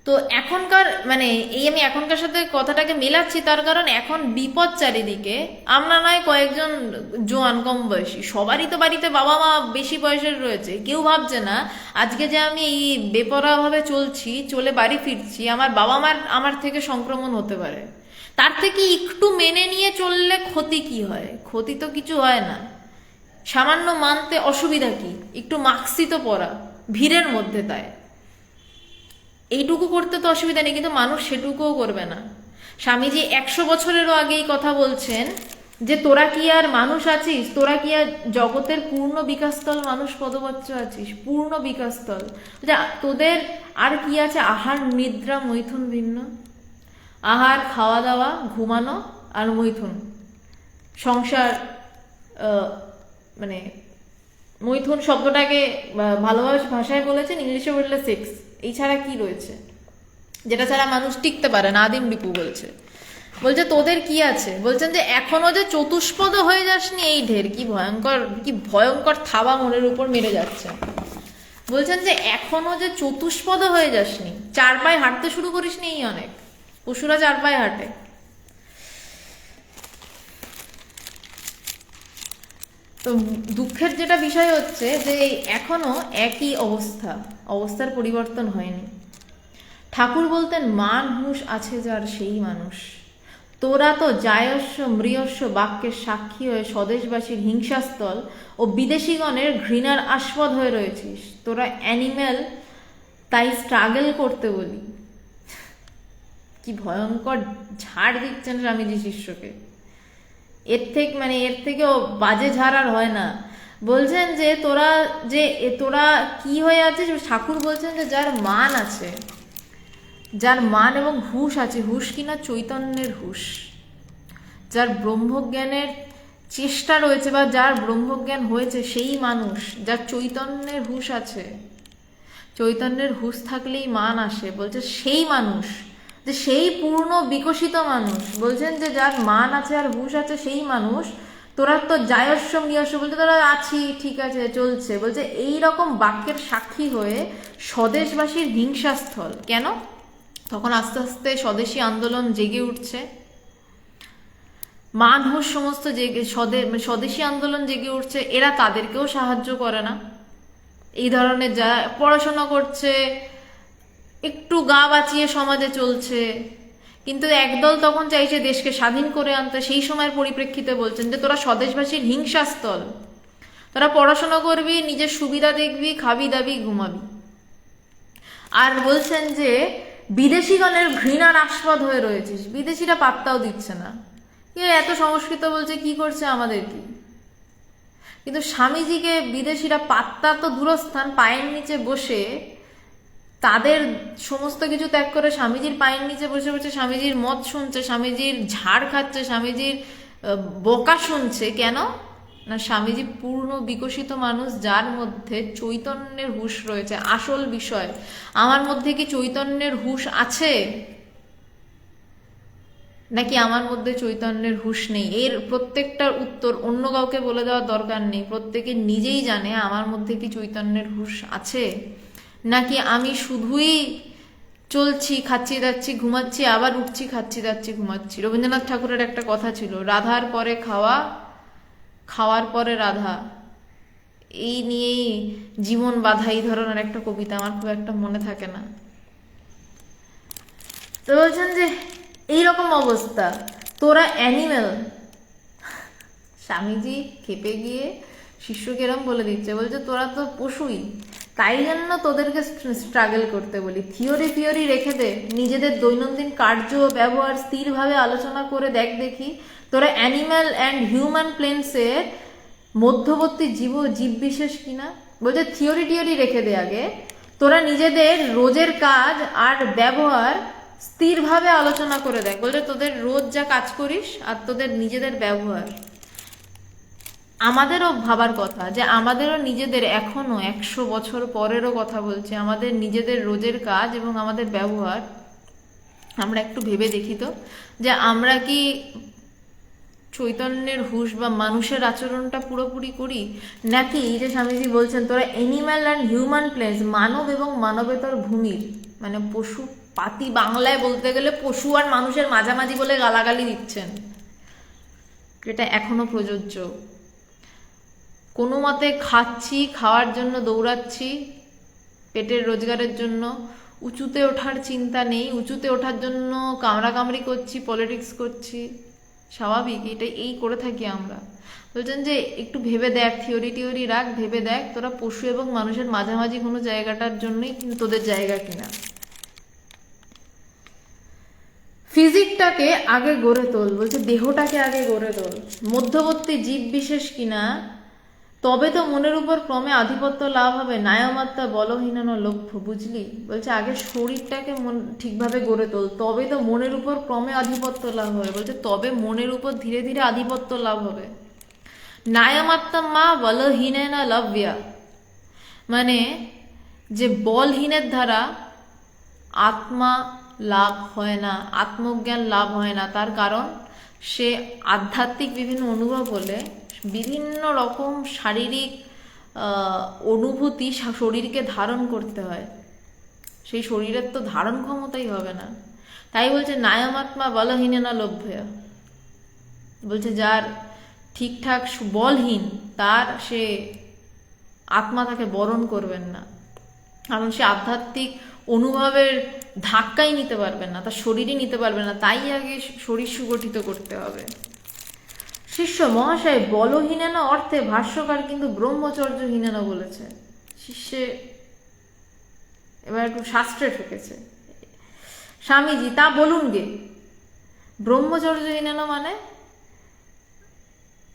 তো এখনকার মানে এই আমি এখনকার সাথে কথাটাকে মেলাচ্ছি, তার কারণ এখন বিপদ চারিদিকে। আমরা নয় কয়েকজন জোয়ান কম বয়সী, সবারই তো বাড়িতে বাবা মা বেশি বয়সের রয়েছে। কেউ ভাবছে না আজকে যে আমি এই বেপরোয়াভাবে চলছি, চলে বাড়ি ফিরছি, আমার বাবা মার আমার থেকে সংক্রমণ হতে পারে। তার থেকে একটু মেনে নিয়ে চললে ক্ষতি কি হয়? ক্ষতি তো কিছু হয় না, সামান্য মানতে অসুবিধা কি? একটু মাস্কই তো পরা ভিড়ের মধ্যে, তাই এইটুকু করতে তো অসুবিধা নেই, কিন্তু মানুষ সেটুকুও করবে না। স্বামীজি 100 বছরেরও আগে এই কথা বলছেন যে তোরা কি আর মানুষ আছিস? তোরা কি আর জগতের পূর্ণ বিকাশস্থল মানুষ পদবচ্চ আছিস? পূর্ণ বিকাশস্থল তোদের আর কি আছে? আহার নিদ্রা মৈথুন ভিন্ন। আহার, খাওয়া দাওয়া, ঘুমানো আর মৈথুন, সংসার। মানে মৈথুন শব্দটাকে ভালোভাবে ভাষায় বলেছেন, ইংলিশে বললে সেক্স। এই ছাড়া কি রয়েছে যেটা ছাড়া মানুষ টিকতে পারে না? আদিম রিপু বলছে তোদের কি আছে? বলছেন যে এখনো যে চতুষ্পদ হয়ে যাসনি, এই ঢের। কি ভয়ঙ্কর, কি ভয়ঙ্কর থাবা মনের উপর মেরে যাচ্ছে। বলছেন যে এখনো যে চতুষ্পদ হয়ে যাসনি, 4 পায়ে হাঁটতে শুরু করিসনি, এই অনেক। পশুরা 4 পায়ে হাঁটে। তো দুঃখের যেটা বিষয় হচ্ছে যে এখনো একই অবস্থার পরিবর্তন হয়নি। ঠাকুর বলতেন মান হুঁশ আছে যার সেই মানুষ। তোরা তো জায়স্য মৃয়স্য বাক্যের সাক্ষী হয়ে স্বদেশবাসীর হিংসাস্থল ও বিদেশিগণের ঘৃণার আস্পদ হয়ে রয়েছিস। তোরা অ্যানিম্যাল, তাই স্ট্রাগল করতে বলি। কি ভয়ঙ্কর ঝাড় দিচ্ছেন স্বামীজি শিষ্যকে। এর থেকেও বাজে ঝাড় আর হয় না। বলছেন যে তোরা কি হয়ে আছিস? ঠাকুর বলছেন যে যার মান আছে, যার মান এবং হুঁশ আছে, হুঁশ কিনা চৈতন্যের হুঁশ, যার ব্রহ্মজ্ঞানের চেষ্টা রয়েছে বা যার ব্রহ্মজ্ঞান হয়েছে, সেই মানুষ, যার চৈতন্যের হুঁশ আছে। চৈতন্যের হুঁশ থাকলেই মান আসে। বলছে সেই মানুষ, যে সেই পূর্ণ বিকশিত মানুষ। বলছেন যে যার মান আছে আর হুঁশ আছে, সেই মানুষ। তোরা তো জায়স্য মৃয়স্য, বলছে তোরা আছি, ঠিক আছে, চলছে। বলছে এই রকম বাক্যের সাক্ষী হয়ে স্বদেশবাসীর হিংসাস্থল। কেন? তখন আস্তে আস্তে স্বদেশী আন্দোলন জেগে উঠছে, মান হুঁশ সমস্ত স্বদেশী আন্দোলন জেগে উঠছে। এরা তাদেরকেও সাহায্য করে না। এই ধরনের যা পড়াশোনা করছে, একটু গা বাঁচিয়ে সমাজে চলছে, কিন্তু একদল তখন চাইছে দেশকে স্বাধীন করে আনতে। সেই সময়ের পরিপ্রেক্ষিতে বলছেন যে তোরা স্বদেশবাসীর হিংসাস্থল, তোরা পড়াশোনা করবি, নিজের সুবিধা দেখবি, খাবি দাবি ঘুমাবি। আর বলছেন যে বিদেশিগণের ঘৃণার আস্পদ হয়ে রয়েছিস। বিদেশিরা পাত্তাও দিচ্ছে না, এত সংস্কৃত বলছে, কি করছে আমাদের কি? কিন্তু স্বামীজিকে বিদেশিরা পাত্তা তো দূরস্থান, পায়ের নিচে বসে তাদের সমস্ত কিছু ত্যাগ করে স্বামীজির পায়ের নিচে বসে বসে স্বামীজির মত শুনছে, স্বামীজির ঝাড় খাচ্ছে, স্বামীজির বকা শুনছে। কেন না? স্বামীজি পূর্ণ বিকশিত মানুষ, যার মধ্যে চৈতন্যের হুঁশ রয়েছে। আসল বিষয়, আমার মধ্যে কি চৈতন্যের হুঁশ আছে নাকি আমার মধ্যে চৈতন্যের হুঁশ নেই? এর প্রত্যেকটার উত্তর অন্য কাউকে বলে দেওয়ার দরকার নেই। প্রত্যেকে নিজেই জানে আমার মধ্যে কি চৈতন্যের হুঁশ আছে, নাকি আমি শুধুই চলছি, খাচ্ছি যাচ্ছি ঘুমাচ্ছি, আবার উঠছি, খাচ্ছি যাচ্ছি ঘুমাচ্ছি। রবীন্দ্রনাথ ঠাকুরের একটা কথা ছিল, রাধার পরে খাওয়া, খাওয়ার পরে রাধা। এই নিয়েই জীবন বাধা, এই ধরনের একটা কবিতা, আমার খুব একটা মনে থাকে না। তো বলছেন যে এইরকম অবস্থা, তোরা অ্যানিম্যাল। স্বামীজি খেপে গিয়ে শিষ্যকে এরম বলে দিচ্ছে, বলছে তোরা তো পশুই, তাই জন্য তোদেরকে স্ট্রাগল করতে বলি। থিওরি রেখে দে, নিজেদের দৈনন্দিন কার্য ব্যবহার স্থিরভাবে আলোচনা করে দেখি তোরা অ্যানিম্যাল অ্যান্ড হিউম্যান প্লেন্সের মধ্যবর্তী জীব বিশেষ কিনা। বলছে থিওরি রেখে দে আগে, তোরা নিজেদের রোজের কাজ আর ব্যবহার স্থিরভাবে আলোচনা করে দেখ। বলছে তোদের রোজ যা কাজ করিস আর তোদের নিজেদের ব্যবহার, আমাদেরও ভাবার কথা যে আমাদেরও নিজেদের এখনো 100 বছর পরেরও কথা বলছে, আমাদের নিজেদের রোজের কাজ এবং আমাদের ব্যবহার আমরা একটু ভেবে দেখি তো, যে আমরা কি চৈতন্যের হুঁশ বা মানুষের আচরণটা পুরোপুরি করি, নাকি এই যে স্বামীজি বলছেন তোরা অ্যানিম্যাল অ্যান্ড হিউম্যান প্লেস, মানব এবং মানবেতর ভূমির, মানে পশু পাতি, বাংলায় বলতে গেলে পশু আর মানুষের মাঝামাঝি বলে গালাগালি দিচ্ছেন, এটা এখনো প্রযোজ্য। কোনো মতে খাচ্ছি, খাওয়ার জন্য দৌড়াচ্ছি, পেটের রোজগারের জন্য, উঁচুতে ওঠার চিন্তা নেই, উঁচুতে ওঠার জন্য কামড়াকামড়ি করছি, পলিটিক্স করছি, স্বাভাবিক, এটা এই করে থাকি আমরা। বলছেন যে একটু ভেবে দেখ, থিওরি রাখ, ভেবে দেখ তোরা পশু এবং মানুষের মাঝামাঝি কোনো জায়গাটার জন্যই কিন্তু তোদের জায়গা কিনা। ফিজিকটাকে আগে গড়ে তোল, বলছে দেহটাকে আগে গড়ে তোল, মধ্যবর্তী জীব বিশেষ কিনা, তবে তো মনের উপর ক্রমে আধিপত্য লাভ হবে, নায়মাত্রা বলহীন লভ্য, বুঝলি? বলছে আগে শরীরটাকে ঠিকভাবে গড়ে তোল, তবে তো মনের উপর ক্রমে আধিপত্য লাভ হবে। বলছে তবে মনের উপর ধীরে ধীরে আধিপত্য লাভ হবে। নায়মাত্রা মা বলহীনা লভ্যা, মানে যে বলহীনের দ্বারা আত্মা লাভ হয় না, আত্মজ্ঞান লাভ হয় না, তার কারণ সে আধ্যাত্মিক বিভিন্ন অনুভব হলে বিভিন্ন রকম শারীরিক অনুভূতি শরীরকে ধারণ করতে হয়, সেই শরীরের তো ধারণ ক্ষমতাই হবে না। তাই বলছে নায়মাত্মা বলহীনা লভ্য, বলছে যার ঠিকঠাক বলহীন তার সে আত্মা তাকে বরণ করবেন না, কারণ সে আধ্যাত্মিক অনুভবের ধাক্কাই নিতে পারবেন না, তার শরীরই নিতে পারবে না। তাই আগে শরীর সুগঠিত করতে হবে। শিষ্য মহাশয় বলহীনানা অর্থে ভাষ্যকার কিন্তু ব্রহ্মচর্যহীনানা বলেছে। শিষ্যে এবার একটু শাস্ত্রে ঠকেছে। স্বামীজি তা বলুন গে, ব্রহ্মচর্যহীনানা মানে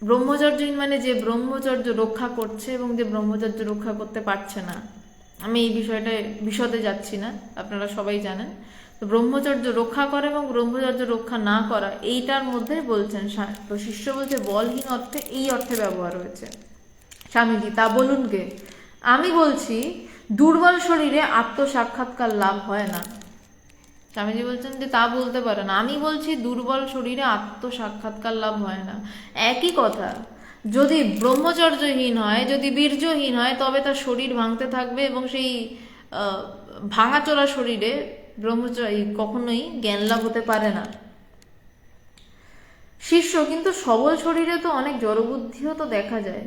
ব্রহ্মচর্যহীন মানে যে ব্রহ্মচর্য রক্ষা করছে এবং যে ব্রহ্মচর্য রক্ষা করতে পারছে না। আমি এই বিষয়টা বিশদে যাচ্ছি না, আপনারা সবাই জানেন। তো ব্রহ্মচর্য রক্ষা করা এবং ব্রহ্মচর্য রক্ষা না করা এইটার মধ্যে বলছেন। তো শিষ্য বলছে বলহীন অর্থে এই অর্থে ব্যবহার হয়েছে। স্বামীজি তা বলুন গে, আমি বলছি দুর্বল শরীরে আত্মসাক্ষাৎকার লাভ হয় না। স্বামীজি বলছেন যে তা বলতে পারে না, আমি বলছি দুর্বল শরীরে আত্মসাক্ষাৎকার লাভ হয় না। একই কথা, যদি ব্রহ্মচর্যহীন হয়, যদি বীর্যহীন হয়, তবে তার শরীর ভাঙতে থাকবে এবং সেই ভাঙাচোরা শরীরে ব্রহ্মচর্য কখনোই জ্ঞান লাভ হতে পারে না। শিষ্য কিন্তু সবল শরীরে তো অনেক জড়বুদ্ধিও তো দেখা যায়,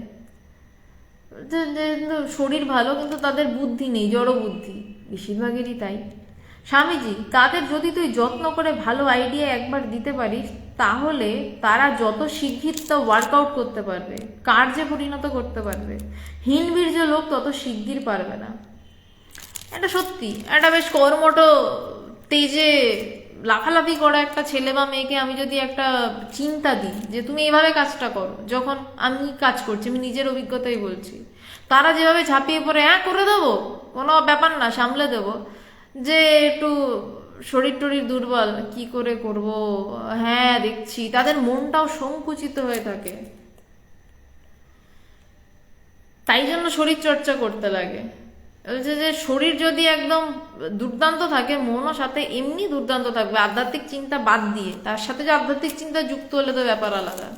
শরীর ভালো কিন্তু তাদের বুদ্ধি নেই, জড়বুদ্ধি বেশিরভাগেরই তাই। স্বামীজি তাদের যদি তুই যত্ন করে ভালো আইডিয়া একবার দিতে পারিস, তাহলে তারা যত শিগগির তা ওয়ার্কআউট করতে পারবে, কার্যে পরিণত করতে পারবে। হীনবীর্য লোক তত শিগগির পারবে না। এটা সত্যি, একটা বেশ কর্মঠ তেজে লাফালাফি করা একটা ছেলে বা মেয়েকে আমি যদি একটা চিন্তা দিই যে তুমি এভাবে কাজটা করো, যখন আমি কাজ করছি, আমি নিজের অভিজ্ঞতাই বলছি, তারা যেভাবে ঝাঁপিয়ে পড়ে হ্যাঁ করে দেবো, কোনো ব্যাপার না, সামলে দেবো, যে একটু শরীর টরীর দুর্বল কি করে করব, হ্যাঁ দেখছি, তাদের মনটাও সংকুচিত হয়ে থাকে। তাই জন্য শরীর চর্চা করতে লাগে। বলছে যে শরীর যদি একদম দুর্দান্ত থাকে, মনও সাথে এমনি দুর্দান্ত থাকবে, আধ্যাত্মিক চিন্তা বাদ দিয়ে। তার সাথে যে আধ্যাত্মিক চিন্তা যুক্ত হলে তো ব্যাপার আলাদা।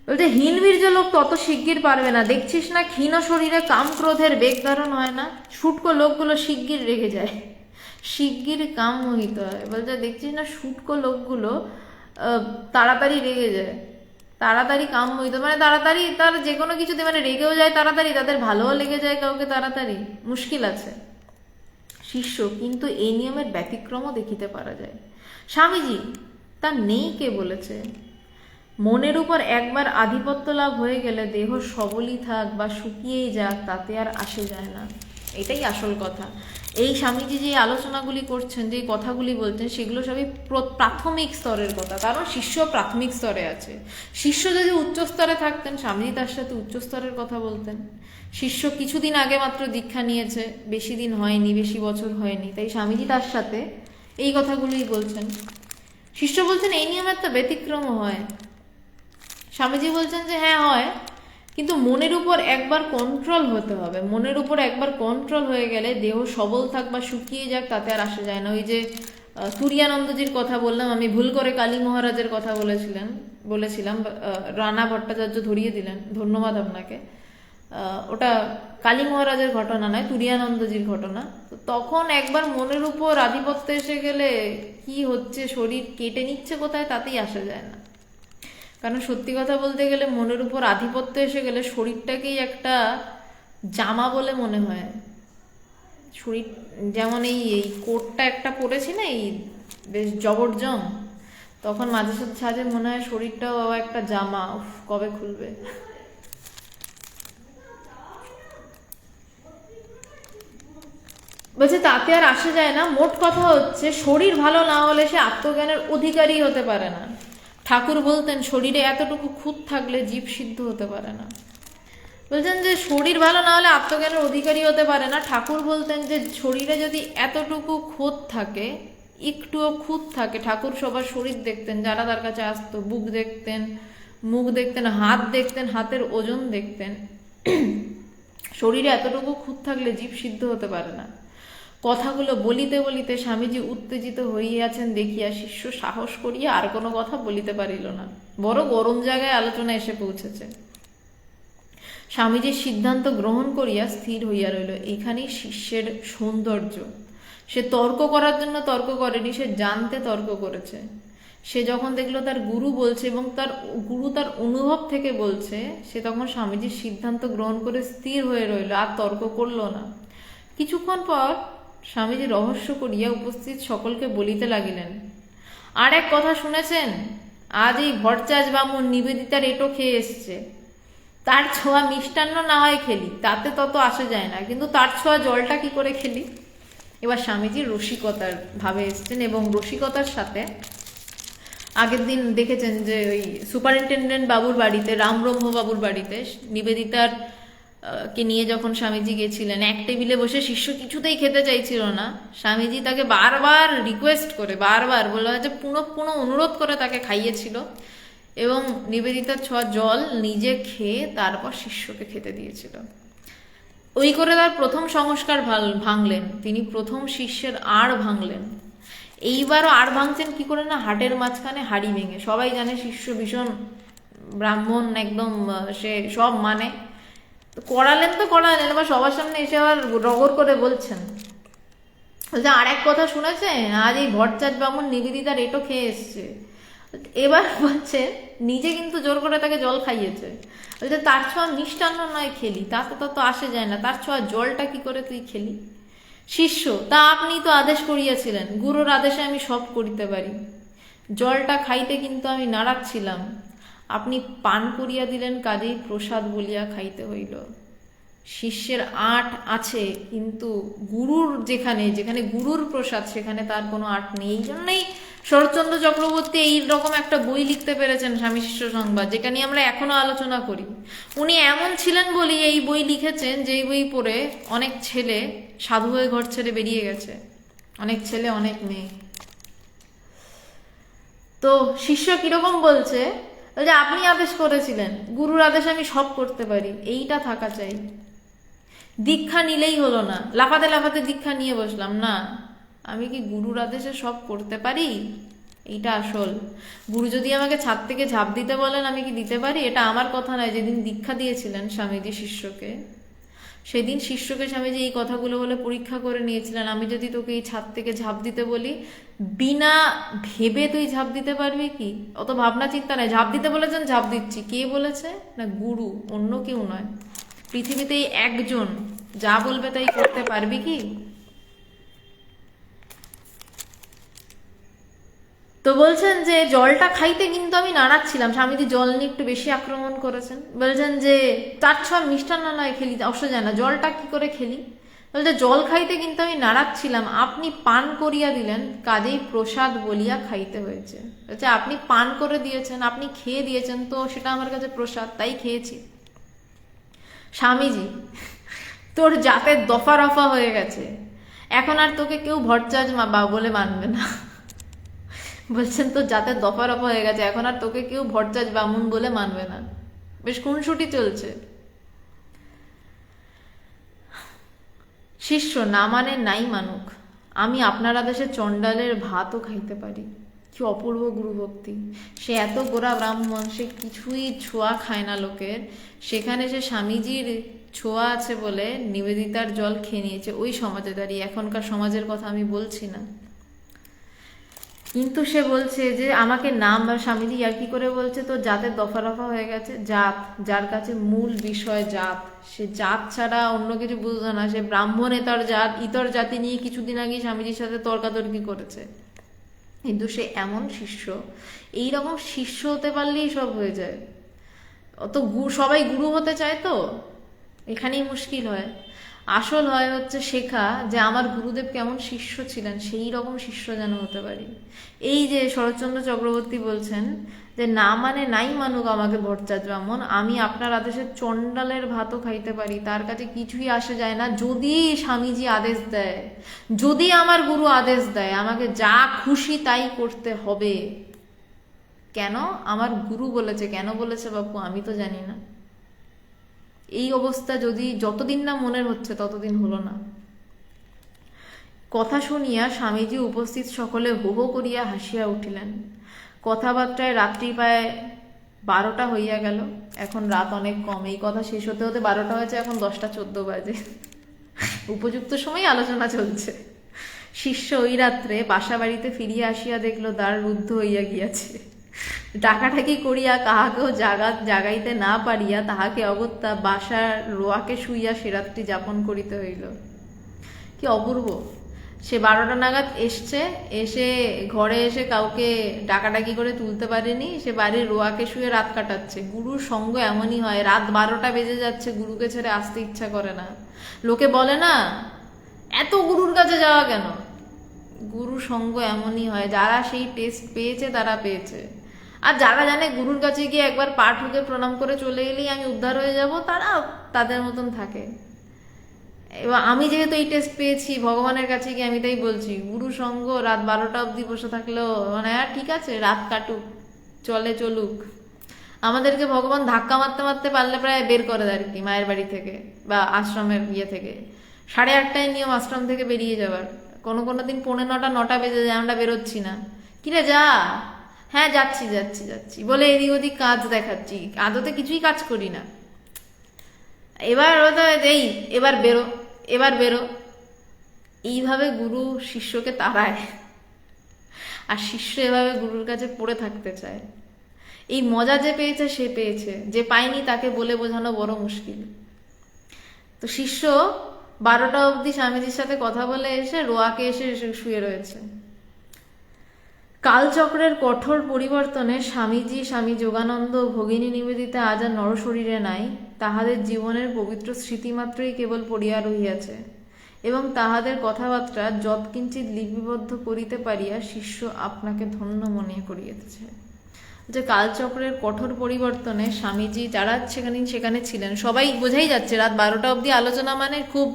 বলছে হীনবীর্য লোক তত শিগগির পারবে না। দেখছিস না ক্ষীণ শরীরে কাম ক্রোধের বেগ ধারণ হয় না, শুটকো লোকগুলো শিগগির রেগে যায়, শিগগির কাম মোহিত হয়। বলছে দেখছিস না শুটকো লোকগুলো তাড়াতাড়ি রেগে যায়, তাড়াতাড়ি কাম মোহিত, মানে তাড়াতাড়ি তার যে কোনো কিছুতে মানে রেগেও যায় তাড়াতাড়ি, তাদের ভালোও লেগে যায় কাউকে তাড়াতাড়ি, মুশকিল আছে। শিষ্য কিন্তু এই নিয়মের ব্যতিক্রমও দেখিতে পারা যায়। স্বামীজি তা নেই কে বলেছে? মনের উপর একবার আধিপত্য লাভ হয়ে গেলে দেহ সবলই থাক বা শুকিয়েই যাক, তাতে আর আসে যায় না। এটাই আসল কথা। এই স্বামীজি যে আলোচনাগুলি করছেন, যে কথাগুলি বলছেন, সেগুলো সবই প্রাথমিক স্তরের কথা, কারণ শিষ্য প্রাথমিক স্তরে আছে। শিষ্য যদি উচ্চ স্তরে থাকতেন, স্বামীজি তার সাথে উচ্চ স্তরের কথা বলতেন। শিষ্য কিছুদিন আগে মাত্র দীক্ষা নিয়েছে, বেশি দিন হয়নি, বেশি বছর হয়নি, তাই স্বামীজি তার সাথে এই কথাগুলোই বলছেন। শিষ্য বলছেন এই নিয়মের তো ব্যতিক্রমও হয়। স্বামীজি বলছেন যে হ্যাঁ হয়, কিন্তু মনের উপর একবার কন্ট্রোল হতে হবে। মনের উপর একবার কন্ট্রোল হয়ে গেলে দেহ সবল থাক বা শুকিয়ে যাক, তাতে আর আসা যায় না। ওই যে তুরিয়ানন্দজির কথা বললাম, আমি ভুল করে কালী মহারাজের কথা বলেছিলাম, রানা ভট্টাচার্য ধরিয়ে দিলেন, ধন্যবাদ আপনাকে। ওটা কালী মহারাজের ঘটনা নয়, তুরিয়ানন্দজির ঘটনা। তো তখন একবার মনের উপর আধিপত্য এসে গেলে কি হচ্ছে, শরীর কেটে নিচ্ছে কোথায়, তাতেই আসা যায় না। কারণ সত্যি কথা বলতে গেলে মনের উপর আধিপত্য এসে গেলে শরীরটাকেই একটা জামা বলে মনে হয়। শরীর যেমন এই কোটটা একটা পরেছি না, এই বেশ জবরজং, তখন মাঝে সাঝে মনে হয় শরীরটাও একটা জামা, কবে খুলবে। বলছে তাতে আর আসা যায় না। মোট কথা হচ্ছে, শরীর ভালো না হলে সে আত্মজ্ঞানের অধিকারী হতে পারে না। ঠাকুর বলতেন শরীরে এতটুকু খুঁত থাকলে জীব সিদ্ধ হতে পারে না। বলছেন যে শরীর ভালো না হলে আত্মজ্ঞানের অধিকারী হতে পারে না। ঠাকুর বলতেন যে শরীরে যদি এতটুকু খুঁত থাকে, একটুও খুঁত থাকে, ঠাকুর সবার শরীর দেখতেন, যারা তার কাছে আসতো, বুক দেখতেন, মুখ দেখতেন, হাত দেখতেন, হাতের ওজন দেখতেন। শরীরে এতটুকু খুঁত থাকলে জীব সিদ্ধ হতে পারে না। কথাগুলো বলিতে বলিতে স্বামীজি উত্তেজিত হইয়াছেন দেখিয়া শিষ্য সাহস করিয়া আর কোনো কথা বলিতে পারিল না। বড় গরম জায়গায় আলোচনা এসে পৌঁছেছে। স্বামীজির সিদ্ধান্ত গ্রহণ করিয়া স্থির হইয়া রইল। এইখানেই শিষ্যের সৌন্দর্য। সে তর্ক করার জন্য তর্ক করেনি, সে জানতে তর্ক করেছে। সে যখন দেখলো তার গুরু বলছে এবং তার গুরু তার অনুভব থেকে বলছে, সে তখন স্বামীজির সিদ্ধান্ত গ্রহণ করে স্থির হয়ে রইল, আর তর্ক করলো না। কিছুক্ষণ পর স্বামীজি রহস্য করিয়া উপস্থিত সকলকে বলিতে লাগিলেন, আর এক কথা শুনেছেন? আজ এই ভট্টাচ বামুন নিবেদিতার এঁটো খেয়ে এসছে। তার ছোঁয়া মিষ্টান্ন না হয় খেলি, তাতে তত আসে যায় না, কিন্তু তার ছোঁয়া জলটা কি করে খেলি? এবার স্বামীজি রসিকতার ভাবে এসছেন, এবং রসিকতার সাথে আগের দিন দেখেছেন যে ওই সুপারিনটেন্ডেন্ট বাবুর বাড়িতে, রামব্রহ্ম বাবুর বাড়িতে নিবেদিতার কে নিয়ে যখন স্বামীজি গেছিলেন, এক টেবিলে বসে শিষ্য কিছুতেই খেতে চাইছিল না। স্বামীজি তাকে বারবার রিকোয়েস্ট করে, বারবার বলা হয় যে পুনঃ পুনঃ অনুরোধ করে তাকে খাইয়েছিল, এবং নিবেদিতার ছোঁয়া জল নিজে খেয়ে তারপর শিষ্যকে খেতে দিয়েছিল। ওই করে তার প্রথম সংস্কার ভাঙলেন তিনি, প্রথম শিষ্যের আড় ভাঙলেন। এইবারও আড় ভাঙছেন কি করে না, হাটের মাঝখানে হাড়ি ভেঙে। সবাই জানে শিষ্য ভীষণ ব্রাহ্মণ, একদম সে সব মানে। করালেন তো করালেন, এবার সবার সামনে এসে আবার রগর করে বলছেন যে আর এক কথা শুনেছেন? আজ এই ভট্টাচ বামুন নিবেদিতার এঁটো খেয়ে এসছে। এবার বলছে, নিজে কিন্তু জোর করে তাকে জল খাইয়েছে। বলছে তার ছোঁয়া মিষ্টান্ন নয় খেলি, তাতে তত আসে যায় না, তার ছোঁয়া জলটা কি করে তুই খেলি? শিষ্য, তা আপনি তো আদেশ করিয়াছিলেন, গুরুর আদেশে আমি সব করিতে পারি। জলটা খাইতে কিন্তু আমি নাড়াচ্ছিলাম, আপনি পান করিয়া দিলেন, কাজেই প্রসাদ বলিয়া খাইতে হইল। শিষ্যের আট আছে, কিন্তু গুরুর যেখানে যেখানে গুরুর প্রসাদ, সেখানে তার কোনো আট নেই। এই জন্যই শরৎচন্দ্র চক্রবর্তী এইরকম একটা বই লিখতে পেরেছেন, স্বামী শিষ্য সংবাদ, যেটা নিয়ে আমরা এখনো আলোচনা করি। উনি এমন ছিলেন বলেই এই বই লিখেছেন, যেই বই পড়ে অনেক ছেলে সাধু হয়ে ঘর ছেড়ে বেরিয়ে গেছে, অনেক ছেলে, অনেক মেয়ে। তো শিষ্য কিরকম বলছে, যে আপনি আদেশ করেছিলেন, গুরুর আদেশে আমি সব করতে পারি, এইটা থাকা চাই। দীক্ষা নিলেই হলো না, লাফাতে লাফাতে দীক্ষা নিয়ে বসলাম না, আমি কি গুরুর আদেশে সব করতে পারি? এইটা আসল। গুরু যদি আমাকে ছাদ থেকে ঝাঁপ দিতে বলেন, আমি কি দিতে পারি? এটা আমার কথা নয়। যেদিন দীক্ষা দিয়েছিলেন স্বামীজি শিষ্যকে, সেদিন শিষ্যকে স্বামীজি এই কথাগুলো বলে পরীক্ষা করে নিয়েছিলেন, আমি যদি তোকে এই ছাদ থেকে ঝাঁপ দিতে বলি, বিনা ভেবে তুই ঝাঁপ দিতে পারবি কি? অত ভাবনা চিন্তা নেই, ঝাঁপ দিতে বলেছেন, ঝাঁপ দিচ্ছি। কে বলেছে? না গুরু, অন্য কেউ নয়। পৃথিবীতে একজন, যা বলবে তাই করতে পারবি কি? তো বলছেন যে জলটা খাইতে কিন্তু আমি নাড়াচ্ছিলাম। স্বামীজি জল নিয়ে একটু বেশি আক্রমণ করেছেন। বলছেন যে তার ছোঁয়া মিষ্টান্ন নয় খেলি, অবশ্য যায় না, জলটা কি করে খেলি? বলতে জল খাইতে কিন্তু আমি নাড়াচ্ছিলাম, আপনি পান করিয়া দিলেন, কাজেই প্রসাদ বলিয়া খাইতে হয়েছে। বলছে আপনি পান করে দিয়েছেন, আপনি খেয়ে দিয়েছেন, তো সেটা আমার কাছে প্রসাদ, তাই খেয়েছি। স্বামীজি, তোর জাতের দফা রফা হয়ে গেছে, এখন আর তোকে কেউ ভট্টাচার্য বা বলে মানবে না। বলছেন তোর জাতের দফা রফা হয়ে গেছে, এখন আর তোকে কেউ ভট্টাচার্য বামুন বলে মানবে না। বেশ খুনসুটি চলছে। শিষ্য, না মানে নাই মানুক, আমি আপনার আদেশে চণ্ডালের ভাতও খাইতে পারি। কি অপূর্ব গুরুভক্তি! সে এত গোড়া ব্রাহ্মণ, সে কিছুই ছোঁয়া খায় না লোকের, সেখানে সে স্বামীজির ছোঁয়া আছে বলে নিবেদিতার জল খেয়ে নিয়েছে। ওই সমাজে দাঁড়িয়ে, এখনকার সমাজের কথা আমি বলছি না। কিন্তু সে বলছে যে আমাকে নাম, স্বামীজি আর কি করে বলছে, তো জাতের দফা রফা হয়ে গেছে। জাত, যার কাছে মূল বিষয় জাত, সে জাত ছাড়া অন্য কিছু বুঝতো না। সে ব্রাহ্মণ এতর জাত, ইতর জাতি নিয়ে কিছুদিন আগে স্বামীজির সাথে তর্কাতর্কি করেছে। কিন্তু সে এমন শিষ্য, এইরকম শিষ্য হতে পারলেই সব হয়ে যায়। অত সবাই গুরু হতে চায়, তো এখানেই মুশকিল হয়। আসল হয় হচ্ছে শেখা যে আমার গুরুদেব কেমন শিষ্য ছিলেন, সেই রকম শিষ্য যেন হতে পারি। এই যে শরৎচন্দ্র চক্রবর্তী বলছেন যে না মানে নাই মানুক আমাকে ভট্টাচার্য ব্রাহ্মণ, আমি আপনার আদেশে চণ্ডালের ভাতও খাইতে পারি, তার কাছে কিছুই আসে যায় না। যদি স্বামীজি আদেশ দেয়, যদি আমার গুরু আদেশ দেয়, আমাকে যা খুশি তাই করতে হবে। কেন? আমার গুরু বলেছে। কেন বলেছে বাপু আমি তো জানি না। এই অবস্থা যদি যতদিন না মনের হচ্ছে ততদিন হলো না। কথা শুনিয়া স্বামীজি উপস্থিত সকলে হো হো করিয়া হাসিয়া উঠিলেন। কথাবার্তায় রাত্রি প্রায় 12টা হইয়া গেল। এখন রাত অনেক কম, এই কথা শেষ হতে হতে 12টা হয়েছে, এখন 10টা 14 বাজে। উপযুক্ত সময় আলোচনা চলছে। শিষ্য ওই রাত্রে বাসা বাড়িতে ফিরিয়া আসিয়া দেখল দ্বার রুদ্ধ হইয়া গিয়াছে। ডাকাডাকি করিয়া কাহাকেও জাগাইতে না পারিয়া তাহাকে অগত্যা বাসার রোয়াকে শুইয়া সে রাত্রি যাপন করিতে হইল। কি অপূর্ব! সে 12টা নাগাদ এসছে, এসে ঘরে এসে কাউকে ডাকাডাকি করে তুলতে পারেনি, সে বাড়ির রোয়াকে শুয়ে রাত কাটাচ্ছে। গুরুর সঙ্গ এমনই হয়, রাত 12টা বেজে যাচ্ছে, গুরুকে ছেড়ে আসতে ইচ্ছা করে না। লোকে বলে না এত গুরুর কাছে যাওয়া কেন? গুরু সঙ্গ এমনই হয়, যারা সেই টেস্ট পেয়েছে তারা পেয়েছে। আর যারা জানে গুরুর কাছে গিয়ে একবার পা ঠুকে প্রণাম করে চলে এলেই আমি উদ্ধার হয়ে যাব, তারা তাদের মতন থাকে। এবার আমি যেহেতু এই টেস্ট পেয়েছি ভগবানের কাছে গিয়ে, আমি তাই বলছি, গুরু সঙ্গ রাত 12টা অবধি বসে থাকলেও মানে ঠিক আছে, রাত কাটুক, চলুক। আমাদেরকে ভগবান ধাক্কা মারতে মারতে পারলে প্রায় বের করে দেয় আর কি, মায়ের বাড়ি থেকে বা আশ্রমের থেকে। 8:30টায় নিয়ম আশ্রম থেকে বেরিয়ে যাবার। কোনো দিন 9:45 বেজে যায়, আমরা বেরোচ্ছি না। কিরে যা, হ্যাঁ যাচ্ছি বলে এদিক ওদিক কাজ দেখাচ্ছি, আদতে কিছুই কাজ করি না। এবার এবার বেরো। এইভাবে গুরু শিষ্যকে তাড়ায়, আর শিষ্য এভাবে গুরুর কাছে পড়ে থাকতে চায়। এই মজা যে পেয়েছে সে পেয়েছে, যে পায়নি তাকে বলে বোঝানো বড় মুশকিল। তো শিষ্য 12টা অবধি স্বামীজির সাথে কথা বলে এসে রোয়াকে এসে শুয়ে রয়েছে। কালচক্রের কঠোর পরিবর্তনে স্বামীজি, স্বামী যোগানন্দ, ভগিনী নিবেদিতা আজ আর নরশরীরে নাই। তাহাদের জীবনের পবিত্র স্মৃতিমাত্রই কেবল পড়িয়া রহিয়াছে, এবং তাহাদের কথাবার্তা যৎকিঞ্চিৎ লিপিবদ্ধ করিতে পারিয়া শিষ্য আপনাকে ধন্য মনে করিয়াছে। যে কালচক্রের কঠোর পরিবর্তনে স্বামীজি, যারা সেখানে ছিলেন, সবাই বোঝাই যাচ্ছে রাত 12টা অবধি আলোচনা মানে খুব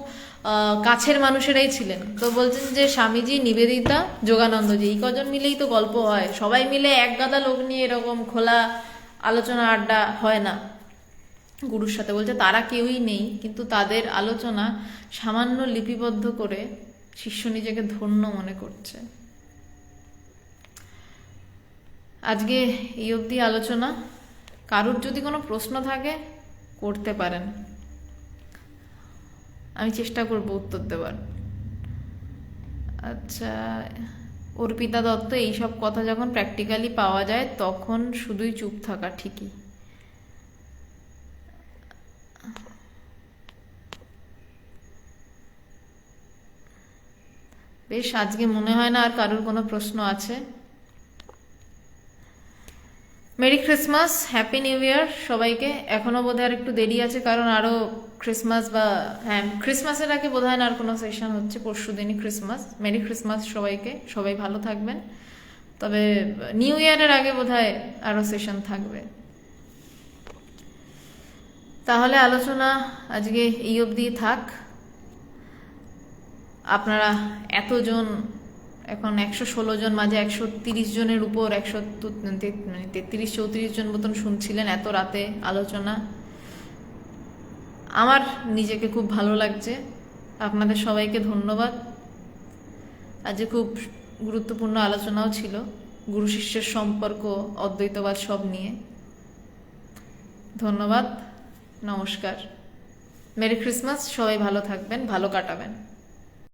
কাছের মানুষেরাই ছিলেন। তো বলছেন যে স্বামীজি, নিবেদিতা, যোগানন্দজি, এই কজন মিলেই তো গল্প হয়, সবাই মিলে এক গাদা লোক নিয়ে এরকম খোলা আলোচনা আড্ডা হয় না গুরুর সাথে। বলছে তারা কেউই নেই, কিন্তু তাদের আলোচনা সামান্য লিপিবদ্ধ করে শিষ্য নিজেকে ধন্য মনে করছে। আজকে এই অবধি আলোচনা। কারুর যদি কোনো প্রশ্ন থাকে করতে পারেন, আমি চেষ্টা করব উত্তর দেওয়ার। আচ্ছা, অর্পিতা দত্ত, এইসব কথা যখন প্র্যাকটিক্যালি পাওয়া যায় তখন শুধুই চুপ থাকা ঠিকই। বেশ, আজকে মনে হয় না আর কারুর কোনো প্রশ্ন আছে। Merry Christmas, happy new year সবাইকে। এখনো বোধহয় আর একটু দেরি আছে, কারণ আরো ক্রিসমাস বা হ্যাঁ ক্রিসমাসের আগে বোধহয় না আর কোনো সেশন হচ্ছে, পরশু দিনই ক্রিসমাস। মেরি ক্রিসমাস সবাইকে, সবাই ভালো থাকবেন। তবে নিউ ইয়ারের আগে বোধহয় আরো সেশন থাকবে। তাহলে আলোচনা আজকে এই অবধি থাক। আপনারা এতজন, এখন 116 জন, মাঝে 130 জনের উপর 133-34 জন মতন শুনছিলেন এত রাতে আলোচনা। আমার নিজেকে খুব ভালো লাগছে। আপনাদের সবাইকে ধন্যবাদ। আজকে খুব গুরুত্বপূর্ণ আলোচনাও ছিল, গুরু শিষ্যের সম্পর্ক, অদ্বৈতবাদ সব নিয়ে। ধন্যবাদ, নমস্কার, মেরি ক্রিসমাস। সবাই ভালো থাকবেন, ভালো কাটাবেন।